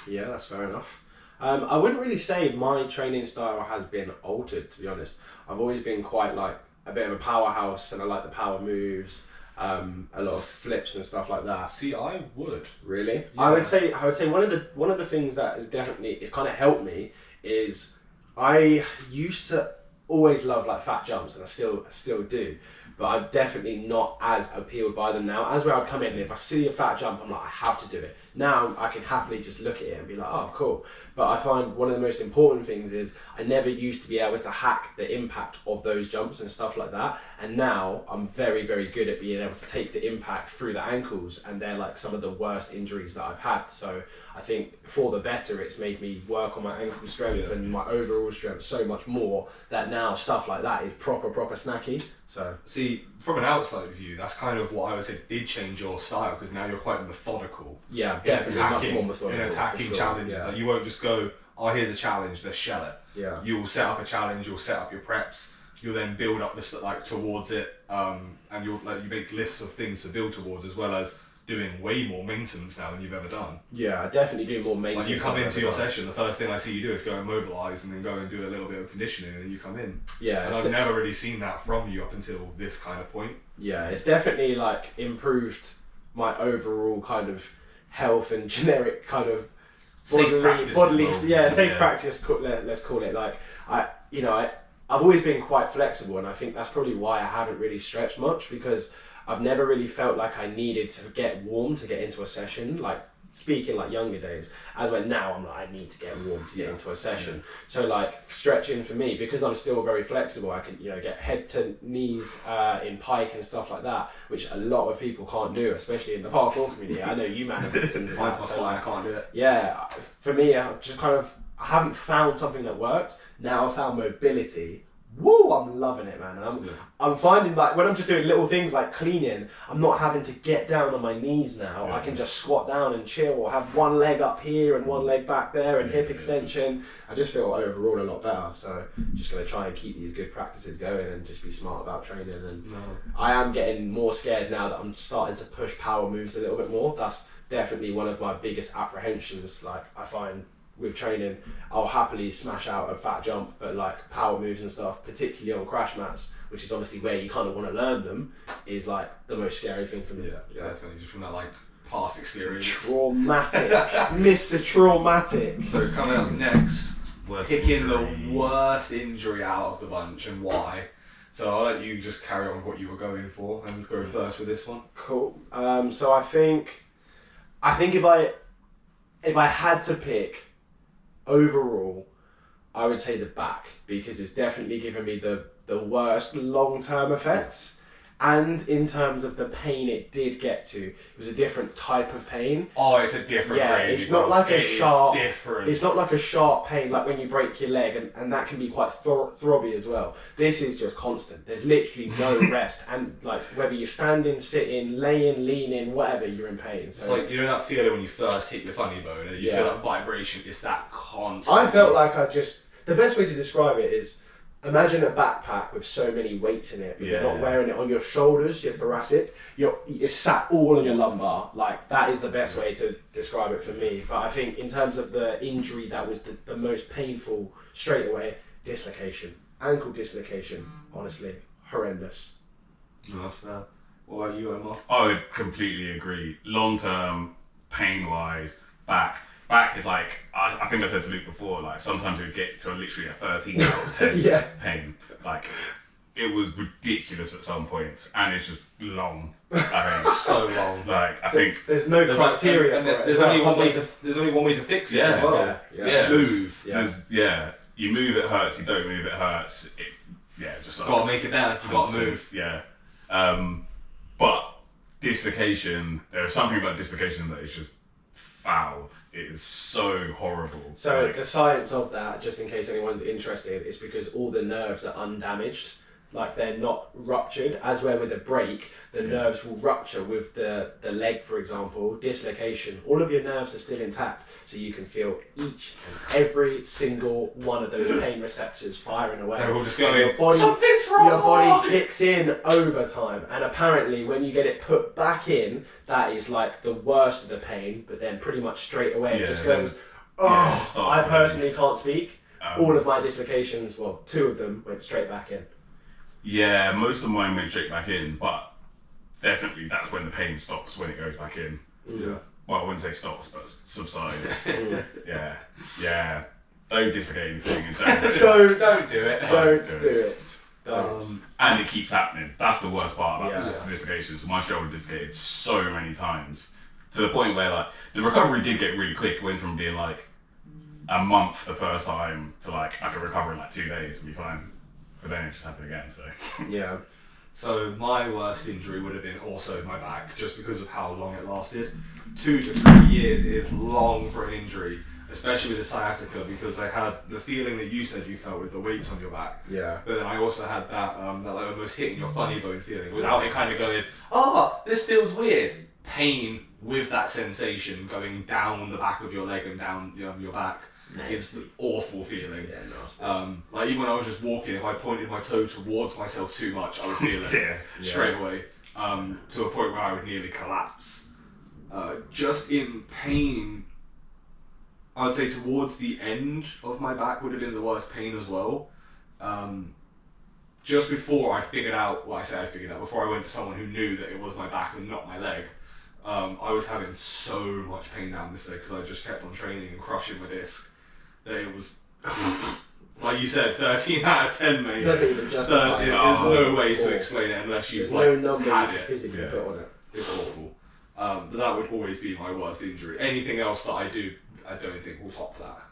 S1: Yeah, that's fair enough. I wouldn't really say my training style has been altered, to be honest. I've always been quite like a bit of a powerhouse, and I like the power moves. a lot of flips and stuff like that.
S2: See, I would.
S1: Really?
S2: Yeah.
S1: I would say one of the things that has definitely it's kind of helped me is I used to always love like fat jumps, and I still do, but I'm definitely not as appealed by them now. As where I'd come in and if I see a fat jump, I'm like, I have to do it. Now I can happily just look at it and be like, oh, cool. But I find one of the most important things is I never used to be able to hack the impact of those jumps and stuff like that. And now I'm very, very good at being able to take the impact through the ankles, and they're like some of the worst injuries that I've had. So I think for the better, it's made me work on my ankle strength and my overall strength so much more that now stuff like that is proper snacky. So
S2: see, from an outside view, that's kind of what I would say did change your style, because now you're quite methodical.
S1: Yeah, definitely much more methodical.
S2: In attacking challenges.
S1: Yeah.
S2: Like, you won't just go, oh, here's a challenge, let's shell it.
S1: Yeah.
S2: You'll set up a challenge, you'll set up your preps, you'll then build up this like towards it, and you make lists of things to build towards, as well as doing way more maintenance now than you've ever done.
S1: Yeah, I definitely do more maintenance.
S2: Like you come into your session, the first thing I see you do is go and mobilise and then go and do a little bit of conditioning, and then you come in.
S1: Yeah.
S2: And I've never really seen that from you up until this kind of point.
S1: Yeah, it's definitely like improved my overall kind of health and generic kind of
S2: Safe practice.
S1: safe practice. Let's call it. Like I've always been quite flexible, and I think that's probably why I haven't really stretched much, because I've never really felt like I needed to get warm to get into a session. Like speaking like younger days, as when now I'm like, I need to get warm to get into a session. So like stretching for me, because I'm still very flexible, I can get head to knees in pike and stuff like that, which a lot of people can't do, especially in the parkour community. I know you man have victims of that.
S2: That's why I can't do it.
S1: Yeah, for me, I haven't found something that worked. Now I've found mobility. Woo, I'm loving it, man. And I'm finding like when I'm just doing little things like cleaning, I'm not having to get down on my knees now. I can just squat down and chill, or have one leg up here and one leg back there, and hip extension. I just feel overall a lot better. So I'm just going to try and keep these good practices going and just be smart about training. And I am getting more scared now that I'm starting to push power moves a little bit more. That's definitely one of my biggest apprehensions. Like I find with training, I'll happily smash out a fat jump, but like power moves and stuff, particularly on crash mats, which is obviously where you kind of want to learn them, is like the most scary thing for me.
S2: Yeah, definitely, just from that like past experience.
S1: Traumatic. Mr. Traumatic.
S2: So coming up next, picking the worst injury out of the bunch and why. So I'll let you just carry on with what you were going for and go first with this one.
S1: Cool. So I think if I had to pick, overall, I would say the back, because it's definitely given me the worst long-term effects. And in terms of the pain it did get to, it was a different type of pain.
S2: Oh, it's a different pain.
S1: It's not like a sharp.
S2: Different.
S1: It's not like a sharp pain like when you break your leg, and that can be quite throbby as well. This is just constant. There's literally no rest, and like whether you're standing, sitting, laying, leaning, whatever, you're in pain. So
S2: it's like, you know that feeling when you first hit your funny bone and you feel that vibration. It's that constant.
S1: I felt like the best way to describe it is, imagine a backpack with so many weights in it, but you're not wearing it on your shoulders, your thoracic, you're sat all on your lumbar. Like, that is the best way to describe it for me. But I think in terms of the injury that was the most painful straight away, dislocation. Ankle dislocation, honestly, horrendous.
S2: That's fair. What about you, Omar?
S3: I would completely agree. Long term, pain wise, back is like, I think I said to Luke before, like sometimes we get to literally a 13 out of 10 pain. Like it was ridiculous at some points, and it's just long. I think
S2: so long.
S3: Like I think
S1: there's no criteria for it.
S2: There's only one way to fix it as well.
S3: Move. You move, it hurts. You don't move, it hurts. Just
S2: gotta make it better. You gotta move.
S3: Yeah. But dislocation. There's something about dislocation that is just foul. It is so horrible.
S1: So the science of that, just in case anyone's interested, is because all the nerves are undamaged. Like they're not ruptured, as where with a break, the nerves will rupture with the leg, for example, dislocation. All of your nerves are still intact, so you can feel each and every single one of those pain receptors firing away.
S2: They're all just going,
S1: something's wrong! Your body kicks in overtime, and apparently when you get it put back in, that is like the worst of the pain, but then pretty much straight away it just goes, I personally can't speak. All of my dislocations, well, 2 of them went straight back in.
S3: Yeah, most of mine went straight back in, but definitely that's when the pain stops when it goes back in.
S2: Yeah.
S3: Well, I wouldn't say stops, but subsides. Yeah. Don't dislocate anything. And
S1: Don't
S2: do it.
S1: Don't do it. Don't.
S3: And it keeps happening. That's the worst part about
S1: Yeah.
S3: dislocations. My shoulder dislocated so many times to the point where like the recovery did get really quick. It went from being like a month the first time to like I could recover in like 2 days and be fine. But then it just happened again. So
S1: Yeah.
S2: So my worst injury would have been also my back, just because of how long it lasted. 2 to 3 years is long for an injury, especially with the sciatica, because I had the feeling that you said you felt with the weights on your back.
S1: Yeah.
S2: But then I also had that like almost hitting your funny bone feeling, without it kind of going, this feels weird. Pain with that sensation going down the back of your leg and down your back. It's an awful feeling.
S1: Yeah, nasty.
S2: Like even when I was just walking, if I pointed my toe towards myself too much, I would feel it straight away. To a point where I would nearly collapse. Just in pain, I would say towards the end of my back would have been the worst pain as well. Just before I figured out, before I went to someone who knew that it was my back and not my leg, I was having so much pain down this leg because I just kept on training and crushing my disc. That it was, like you said, 13 out of 10, mate.
S1: Doesn't even justify it.
S2: There's no way to explain it unless you've
S1: There's no number
S2: had
S1: you
S2: it.
S1: can physically put on it.
S2: It's awful. But that would always be my worst injury. Anything else that I do, I don't think will top that.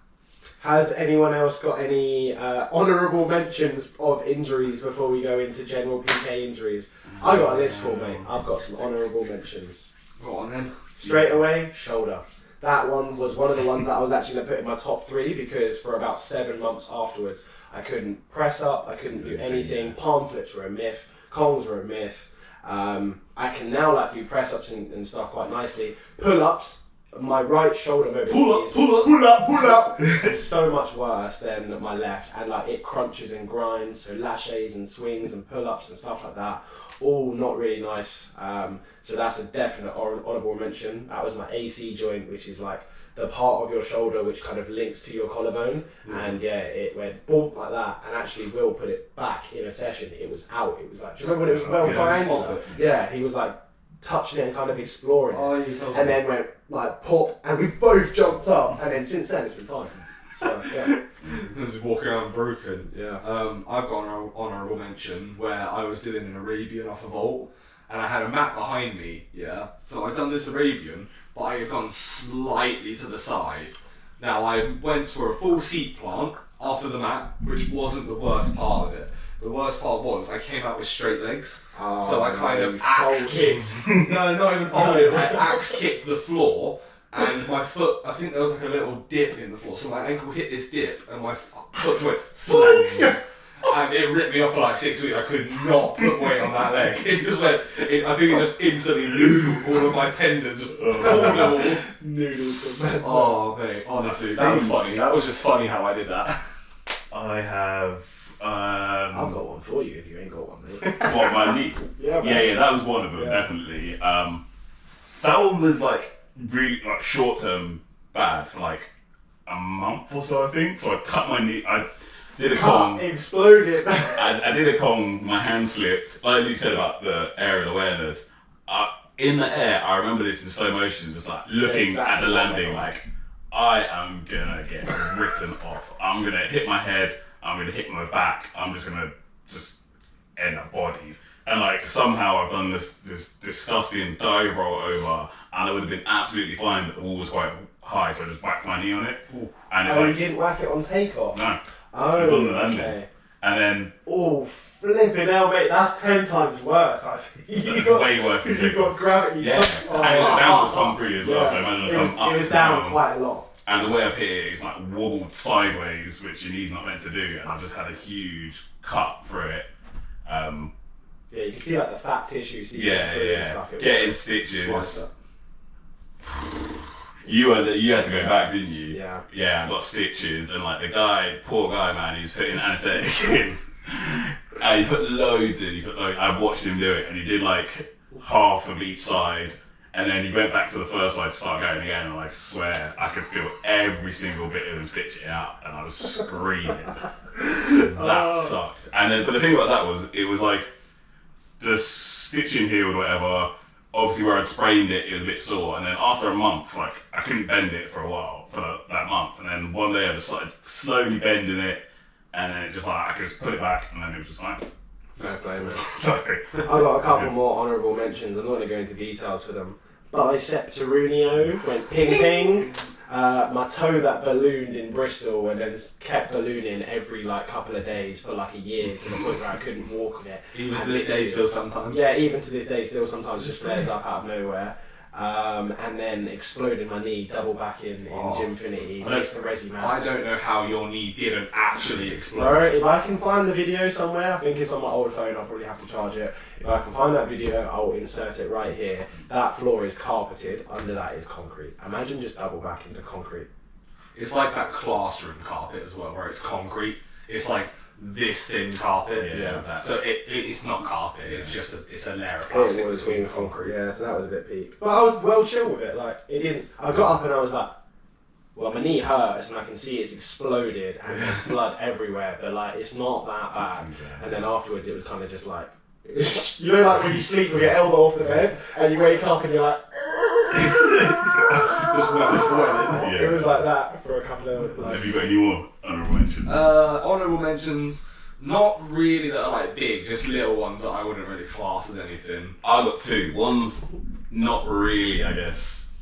S1: Has anyone else got any honourable mentions of injuries before we go into general PK injuries? I got a list full, mate. I've got some honourable mentions.
S2: Go on then.
S1: Straight away, shoulder. That one was one of the ones that I was actually going to put in my top 3 because for about 7 months afterwards, I couldn't press up, I couldn't do anything. Palm flips were a myth, Kongs were a myth. I can now like do press ups and stuff quite nicely. Pull ups, my right shoulder mobility pull up. It's so much worse than my left, and like it crunches and grinds. So laches and swings and pull ups and stuff like that, all not really nice. So that's a definite honourable mention. That was my AC joint, which is like the part of your shoulder which kind of links to your collarbone, and it went boom like that, and actually Will put it back in a session. It was out. It was like, do you remember when it was well triangular? Yeah, he was like touching it and kind of exploring it, and then went like pop, and we both jumped up, and then since then it's been fine. So yeah.
S2: Just walking around broken.
S1: Yeah.
S2: I've got an honourable mention where I was doing an Arabian off a vault, and I had a mat behind me. Yeah. So I'd done this Arabian, but I had gone slightly to the side. Now I went for a full seat plant off of the mat, which wasn't the worst part of it. The worst part was I came out with straight legs, so I kind of axe kicked. No, not even folded. I axe kicked the floor. And my foot, I think there was like a little dip in the floor, so my ankle hit this dip, and my foot went flanks, and it ripped me off for like 6 weeks. I could not put weight on that leg. It just went. I think it just instantly noodled all of my tendons.
S1: Noodles.
S2: Oh mate, honestly, that was funny. That was just funny how I did that.
S3: I have.
S1: I've got one for you if you ain't got one, mate.
S3: What, my knee?
S1: Yeah,
S3: that was one of them, definitely. That one was like really like short term bad for like a month or so, I think. So I cut my knee. I did a Kong.
S1: Exploded.
S3: I did a Kong. My hand slipped. Like you said about the aerial awareness. In the air, I remember this in slow motion, just like looking at the landing, like I am gonna get written off. I'm gonna hit my head. I'm gonna hit my back. I'm just gonna end up bodied. And like somehow I've done this disgusting dive roll over, and it would have been absolutely fine, but the wall was quite high, so I just whacked my knee on it. Ooh. And
S1: you didn't whack it on takeoff?
S3: No.
S1: Oh,
S3: it was on the landing.
S1: Okay.
S3: And then.
S1: Oh, flipping hell, mate! That's 10 times worse. I think you got
S3: way worse
S1: because you've got gravity.
S3: Yeah. And it was down to concrete as well, so imagine
S1: it was down quite a lot.
S3: And the way I've hit it, it's like wobbled sideways, which your knee's not meant to do, and I've just had a huge cut through it.
S1: Yeah, you can see like the fat tissue.
S3: And stuff. Getting stitches. You had to go back, didn't you?
S1: Yeah.
S3: Yeah, I got stitches, and like the poor guy, man, he's putting anaesthetic in. And he put loads in. I watched him do it, and he did like half of each side. And then he went back to the first side to start going again, and I swear I could feel every single bit of him stitch it out, and I was screaming. That sucked. And then, but the thing about that was, it was like the stitching healed or whatever. Obviously, where I'd sprained it, it was a bit sore. And then after a month, like, I couldn't bend it for a while, for that month. And then one day I just started slowly bending it. And then it just like, I could just put it back and then it was just fine.
S1: Fair play, man.
S3: Sorry.
S1: I've got a couple more honourable mentions. I'm not going to go into details for them. Biceptorunio went ping ping. My toe that ballooned in Bristol and then kept ballooning every like couple of days for like a year to the point where I couldn't walk with it.
S2: Even to this day still sometimes?
S1: Yeah, even to this day still sometimes just flares up out of nowhere. And then exploded my knee, double back in Gymfinity. It's the Resi man.
S2: I don't know how your knee didn't actually explode.
S1: Bro, if I can find the video somewhere, I think it's on my old phone, I'll probably have to charge it. If I can find that video, I'll insert it right here. That floor is carpeted, under that is concrete. Imagine just double back into concrete.
S2: It's like that classroom carpet as well, where it's concrete. It's like this thin carpet.
S3: Yeah.
S2: So it's not carpet. It's just it's a layer of plastic
S1: It was
S2: between
S1: all concrete, yeah. So that was a bit peak. But I was well chill with it. Like it didn't. I got up and I was like, well, my knee hurts and I can see it's exploded and there's blood everywhere. But like it's not that bad. And then afterwards, it was kind of just like, you know, like when you sleep with your elbow off the bed and you wake up and you're like. It was like that for a couple of.
S3: So have you got any more honourable mentions?
S2: Honourable mentions, not really that are like big, just little ones that I wouldn't really class as anything.
S3: I've got two. One's not really, I guess,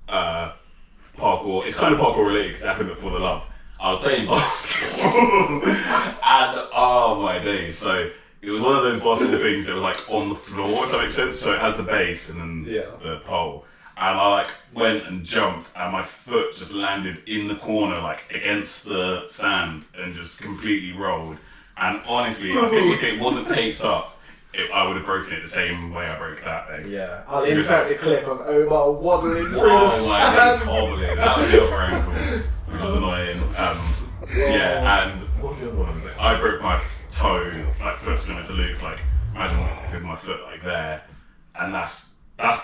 S3: parkour. It's kind of parkour related because it happened before the love. I was playing basketball and oh my days. So it was one of those basketball things that was like on the floor, if that makes sense. So it has the base and then the pole. And I like went and jumped and my foot just landed in the corner like against the sand and just completely rolled. And honestly, I think if it wasn't taped up, I would have broken it the same way I broke that thing.
S1: Yeah, I'll insert the clip of Omar waddling through the
S3: Oh my days,
S1: sand.
S3: hobbling. That was the other ankle, which was annoying. Yeah, and what was the other one? I broke my toe, like foot similar to Luke, like imagine with my foot like there. And that's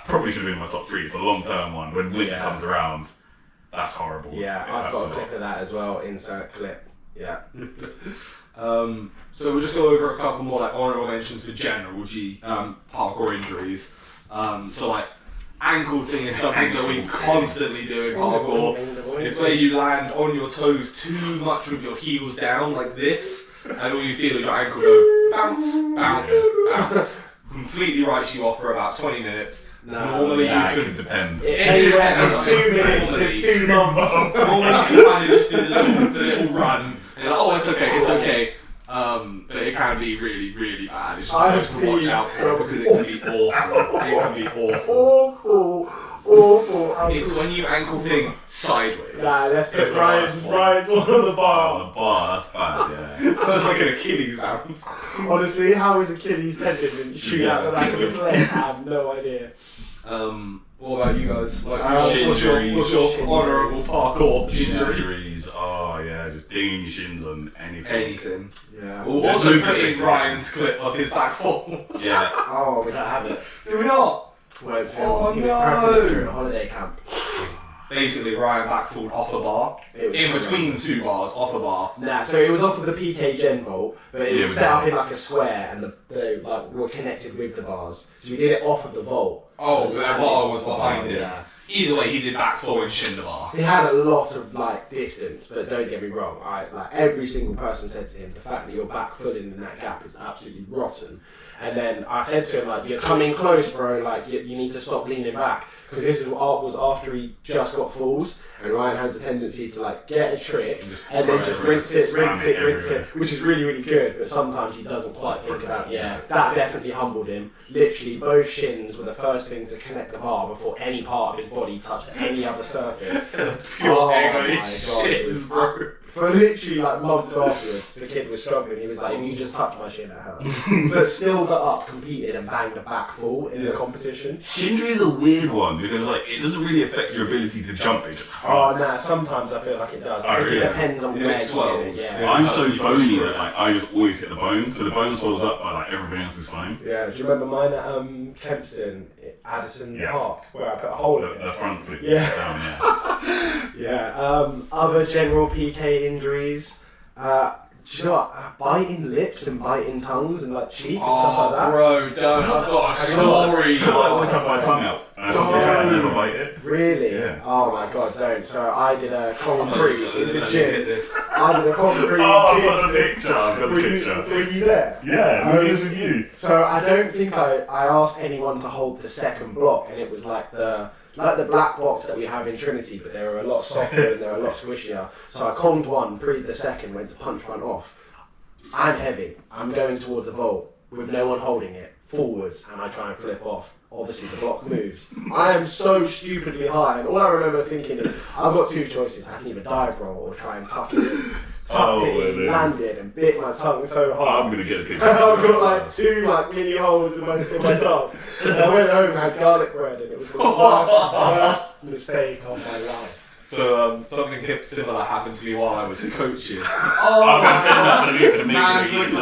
S3: probably should have been in my top three. It's a long-term one. When winter comes around, that's horrible.
S1: Yeah, I've got a clip of that as well. Insert clip. Yeah.
S2: So we'll just go over a couple more like honourable mentions for general parkour injuries. So like ankle thing is something that we constantly do in parkour. It's where you land on your toes too much with your heels down like this, and all you feel is your ankle go bounce, bounce, bounce. Completely writes you off for about 20 minutes. Normally
S3: it could depend.
S1: Anywhere from 2 minutes to 2 months.
S2: Normally you kind of just do the little run, and you're like, oh, it's okay. But it can be really, really bad. It's just to watch out for because it can be awful. It can be awful.
S1: Awful.
S2: It's when you ankle thing sideways.
S1: Nah, let's put Ryan's one on the bar.
S3: Oh, the bar, that's bad, yeah.
S2: That's like an Achilles bounce.
S1: Honestly, how is Achilles tendon and shoot out the back of his leg? I have no idea.
S2: What about you guys? Like, what's your honourable parkour
S3: injuries? Oh yeah, just dinging your shins on anything.
S1: Yeah.
S2: We'll also put in Ryan's clip of his back fall.
S3: Yeah.
S1: Oh, we don't have it.
S2: Do we not?
S1: Won't film.
S2: Oh,
S1: He was
S2: no.
S1: prepping during a holiday camp.
S2: Basically, Ryan backfalled off a bar. In between 2 bars, off a bar.
S1: Nah, so it was off of the PK Gen Vault, but it was set up in like a square and they like were connected with the bars. So we did it off of the vault.
S2: Oh, the bar was behind it.
S1: Yeah.
S2: Either way, he did backfall and shin the bar.
S1: He had a lot of like distance, but don't get me wrong. Like every single person said to him, the fact that you're back footing in that gap is absolutely rotten. And then I said to him, like, you're coming close, bro. Like you need to stop leaning back because this is what was after he just got falls. And Ryan has a tendency to like get a trick and then just rinse it, which is really, really good. But sometimes he doesn't quite think about. Yeah, that definitely humbled him. Literally, both shins were the first thing to connect the bar before any part of his body touched any other surface.
S2: Pure
S1: my god, it was for literally like months afterwards. The kid was struggling. He was like, "If you just touch my shin, it hurts." But still got up, competed, and banged a back fall in the competition.
S3: Shinjury is a weird one because like it doesn't really affect your ability to jump. It just
S1: Oh
S3: hurts.
S1: nah, sometimes I feel like it does. I think
S3: really?
S1: it depends on where you
S2: swells.
S1: hit it. Yeah.
S3: I'm so bony that like I just always hit the bone, so the bone swells up, but like everything else is fine.
S1: Yeah. Do you remember mine at Kempston, Addison
S3: Yeah.
S1: Park, where I put a hole in it?
S3: The front flip
S1: Yeah.
S3: down, yeah.
S1: Yeah. Other general PK injuries. Do you know what? Biting lips and biting tongues and like cheek and stuff like that.
S2: Bro, don't. I've got a story.
S3: Because I always have my tongue out. And I never bite it.
S1: Really?
S3: Yeah.
S1: Oh my god, don't. So I did a concrete in the
S2: Look
S1: gym.
S2: at this.
S1: I did a concrete.
S3: Oh, I've got the picture. I've got the picture.
S1: Were you there?
S3: Yeah, who is with you?
S1: So I don't think I asked anyone to hold the second block, and it was like the black box that we have in Trinity, but they were a lot softer and they were a lot squishier. So I conned one, breathed the second, went to punch front off. I'm heavy. I'm going towards a vault with no one holding it, forwards, and I try and flip off. Obviously the block moves. I am so stupidly high, and all I remember thinking is, I've got two choices. I can either dive roll or try and tuck it. Tucked it in, landed, and bit my tongue so hard.
S3: I'm going to get a picture.
S1: I've got like two like mini holes in my tongue. And I went home and had garlic bread, and it was the worst mistake of my life.
S2: So something similar happened to me while I was coaching.
S3: I'm going to send that to Luke to make sure he gets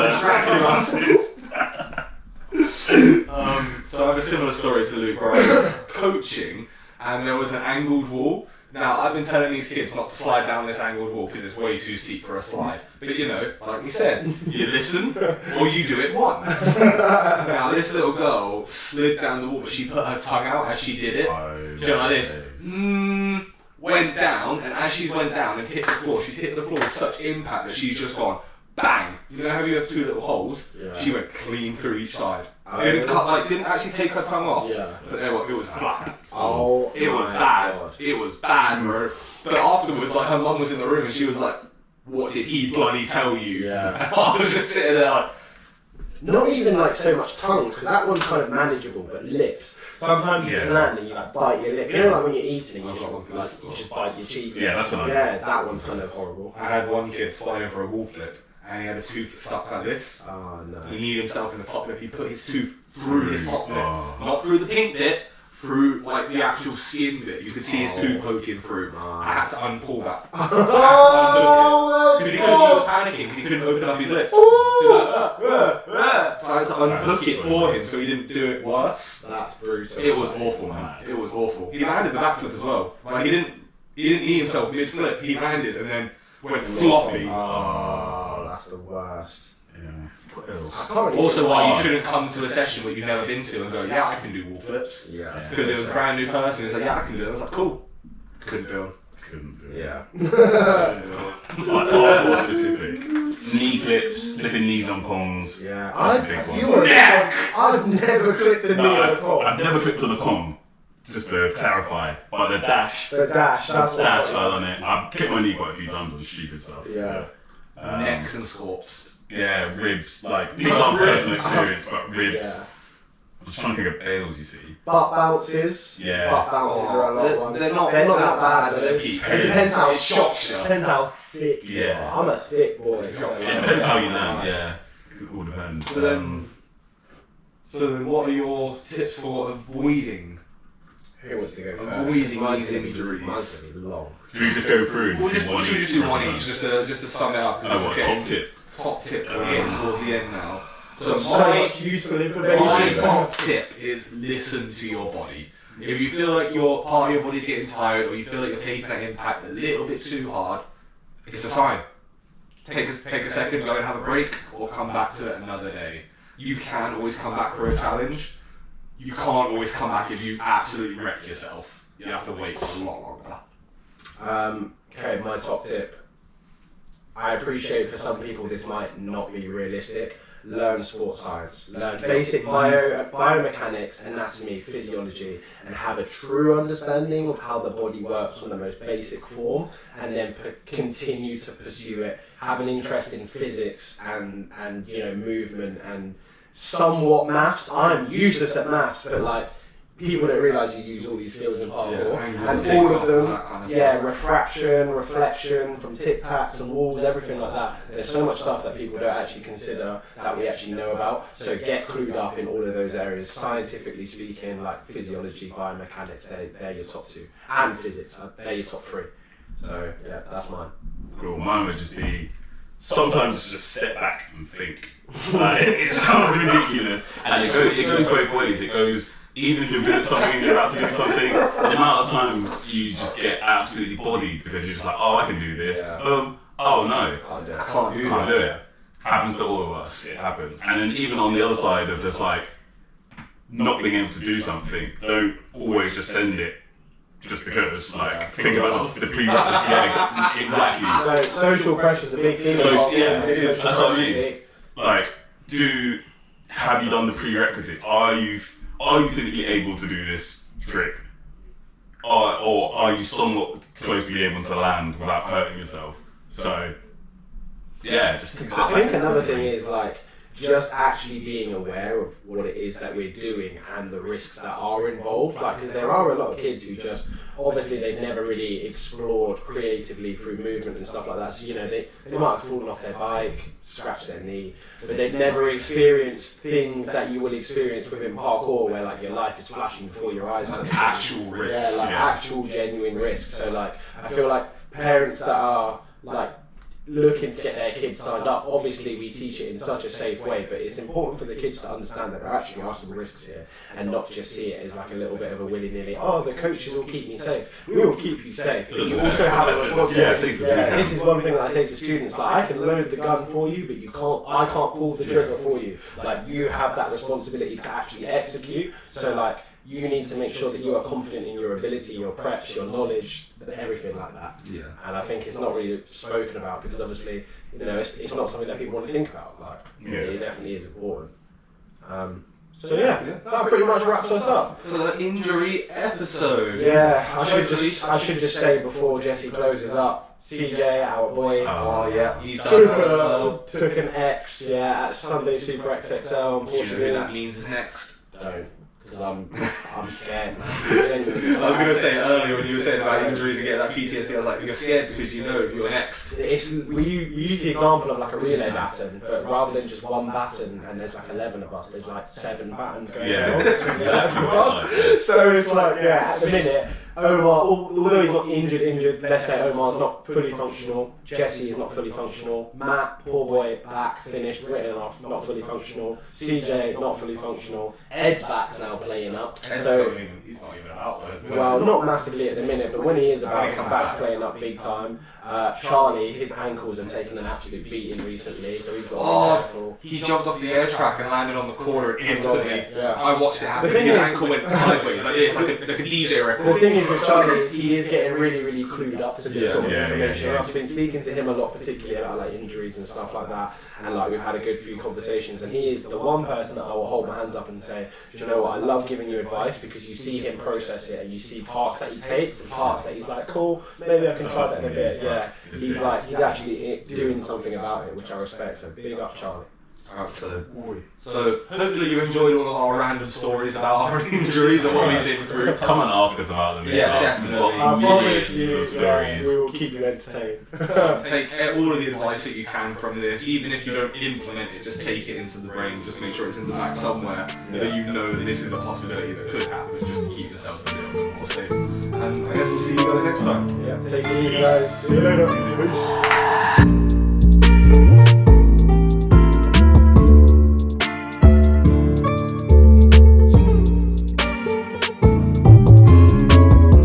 S2: So I have a similar story to Luke where I was coaching and there was an angled wall. Now, I've been telling these kids not to slide down this angled wall because it's way too steep for a slide. But you know, like we said, you listen or you do it once. Now, this little girl slid down the wall, but she put her tongue out as she did it. She went like this. Went down, and as she's went down and hit the floor, she's hit the floor with such impact that she's just gone bang. You know how you have two little holes? Yeah. She went clean through each side. Didn't actually take her tongue off. Yeah. But it was flat.
S1: Oh,
S2: it was bad. God. It was bad, bro. But afterwards, like her mum was in the room and she was like, "What did he bloody tell you?"
S1: Yeah.
S2: And I was just sitting there like.
S1: Not even like so much tongue, because that one's kind of manageable, but lips. Sometimes you just land and you like bite your lip. You know, like when you're eating and you just bite your cheek.
S3: Yeah, that's what I mean.
S1: Yeah, that one's kind of horrible.
S2: I had one kid slide over a wall flip and he had a tooth that stuck like this.
S1: Oh no.
S2: He kneed himself in the top lip. He put his tooth through his top lip, not through the pink bit. Through like the actual skin bit, you could see his tooth poking through. I had to unpull that. I had to unhook it because he was panicking because he couldn't open up his lips. He was like, so I had to unhook it for him so he didn't do it worse.
S1: That's brutal.
S2: It was awful, man. It was awful. He landed the backflip as well. Like he didn't knee himself mid flip. He landed and then went floppy.
S1: Oh, that's the worst.
S3: Yeah.
S2: Also, why you shouldn't come to a session where you've never been to and go, yeah, I can do wall flips.
S1: Yeah.
S2: Because it was a brand new person. It's like, yeah, I can do it. I was like, cool. Couldn't do it.
S1: Yeah.
S3: Parkour specific. Knee clips, clipping knees on Kongs.
S1: Yeah. I've never clipped a knee on a Kong.
S3: I've never clipped on a Kong. Just to clarify, but the dash.
S1: That's
S3: I've done it. I've clipped my knee quite a few times on stupid stuff.
S1: Yeah.
S2: Necks and scorps.
S3: Yeah, ribs. Like these aren't personal experience, but ribs.
S1: Yeah.
S3: I'm just trying to think of ails, you see.
S1: Butt bounces.
S3: Yeah.
S1: Butt bounces are a lot of ones.
S2: They're not that bad.
S1: It depends how thick you
S3: Yeah.
S1: are. I'm a thick boy.
S3: It depends how you land, yeah. It all depends.
S2: So then what are your tips for avoiding?
S1: Who wants to go first?
S2: Avoiding
S1: Mine's
S2: these
S1: gonna be
S2: injuries.
S1: long.
S3: Should we just go through?
S2: We'll just do one each, just to sum it up.
S3: Oh, what, top tip?
S2: Top tip, we're getting towards the end now.
S1: So much useful information.
S2: My top tip is listen to your body. If you feel like your part of your body's getting tired or you feel like you're taking that impact a little bit too hard, it's a sign. Take a second, go and have a break, or come back to it another day. You can always come back for a challenge. You can't always come back if you absolutely wreck yourself. You have to wait for a lot longer.
S1: Okay, my top tip. I appreciate for some people this might not be realistic. Learn sports science. Learn basic biomechanics, anatomy, physiology, and have a true understanding of how the body works on the most basic form, and then continue to pursue it. Have an interest in physics and movement and somewhat maths. I'm useless at maths, but like people don't realise you use all these skills in parkour, and all of them, refraction, reflection, from tic-tacs and walls, everything like that. There's so much stuff that people don't actually consider that we actually know about. So get clued up in all of those areas. Scientifically speaking, like physiology, biomechanics, they're your top two, and physics, they're your top three. So yeah, that's mine.
S3: Cool. Mine would just be sometimes just step back and think. It sounds ridiculous, and it goes both ways. It goes even if you're good at something, you're about to do something, the amount of times you just get absolutely bodied because you're just like, oh, I can do this. Oh no,
S1: Can't do it.
S3: Happens to all of us. It happens. And then even on the other side of just like not being able to do something, don't always just send it just because. Like think about the prerequisites. Yeah, exactly.
S1: Social pressure's a big thing.
S3: That's what I mean. Like, have you done the prerequisites? Are you physically able to do this trick? Or are you somewhat close to being able to land without hurting yourself? So, yeah, just take a step
S1: I think another thing is like just actually being aware of what it is that we're doing and the risks that are involved. Like, because there are a lot of kids who just obviously they've never really explored creatively through movement and stuff like that. So they might have fallen off their bike, scratched their knee, but they've never experienced things that you will experience within parkour, where like your life is flashing before your eyes.
S2: Like actual risks.
S1: Actual genuine risks. So like I feel like parents that are like looking to get their kids signed up, obviously we teach it in such a safe way, but it's important for the kids to understand that there actually are some risks here and not just see it as like a little bit of a willy-nilly, the coaches will keep me safe. We will keep you safe, but you also have a responsibility. This is one thing that I say to students, like I can load the gun for you, but I can't pull the trigger for you. Like you have that responsibility to actually execute, so like you need to make sure that you are confident in your ability, your preps, your knowledge, everything like that.
S2: Yeah.
S1: And I think it's not really spoken about because obviously, it's not something that people want to think about. Like, it definitely is important. So that pretty much wraps us up
S2: for the injury episode.
S1: Yeah, I should just say before Jesse closes up, CJ, our boy,
S2: he's
S1: took an X, at Sunday Super XXL.
S2: Unfortunately, do you know who that means is next?
S1: Don't. Because I'm scared. Genuinely.
S2: I was going to say earlier when you were saying about injuries and getting that PTSD, I was like, you're scared because you know you're next.
S1: We use the example of like a relay baton, but rather than just one baton and there's like 11 of us, there's like 7 batons going on. So it's like, at the minute, Omar, although he's not injured, let's say Omar's not fully functional, Jesse is not fully functional, Matt, poor boy, back, finished, written off, not fully functional, CJ, not fully functional, Ed's back's now playing up. So
S2: he's not even about though.
S1: Well, not massively at the minute, but when he is about, his back's playing up big time. Charlie, his ankles have taken an absolute beating recently, so he's got to be careful.
S2: He jumped off the air track and landed on the corner instantly.
S1: Yeah.
S2: I watched it happen. His ankle went sideways, like a DJ record.
S1: The thing is with Charlie is he is getting really, really clued up to this sort of information. I've been speaking to him a lot, particularly about like injuries and stuff like that, and like we've had a good few conversations. And he is the one person that I will hold my hands up and say, do you know what? I love giving you advice because you see him process it and you see parts that he takes and parts that he's like, cool, maybe I can try that in a bit. He's actually doing something about it, which I respect. So big up, Charlie.
S2: Absolutely. So hopefully you enjoyed all of our random stories about our injuries and what we've been through.
S3: Come and ask us about them.
S2: Yeah, definitely.
S1: I promise you, we will keep you entertained.
S2: Take all of the advice that you can from this, even if you don't implement it, just take it into the brain, just make sure it's in the back somewhere, that you know that this is a possibility that could happen, just to keep yourself a little bit more safe. And I guess we'll see you guys next time.
S1: Take it easy, guys. See you later.
S3: Peace.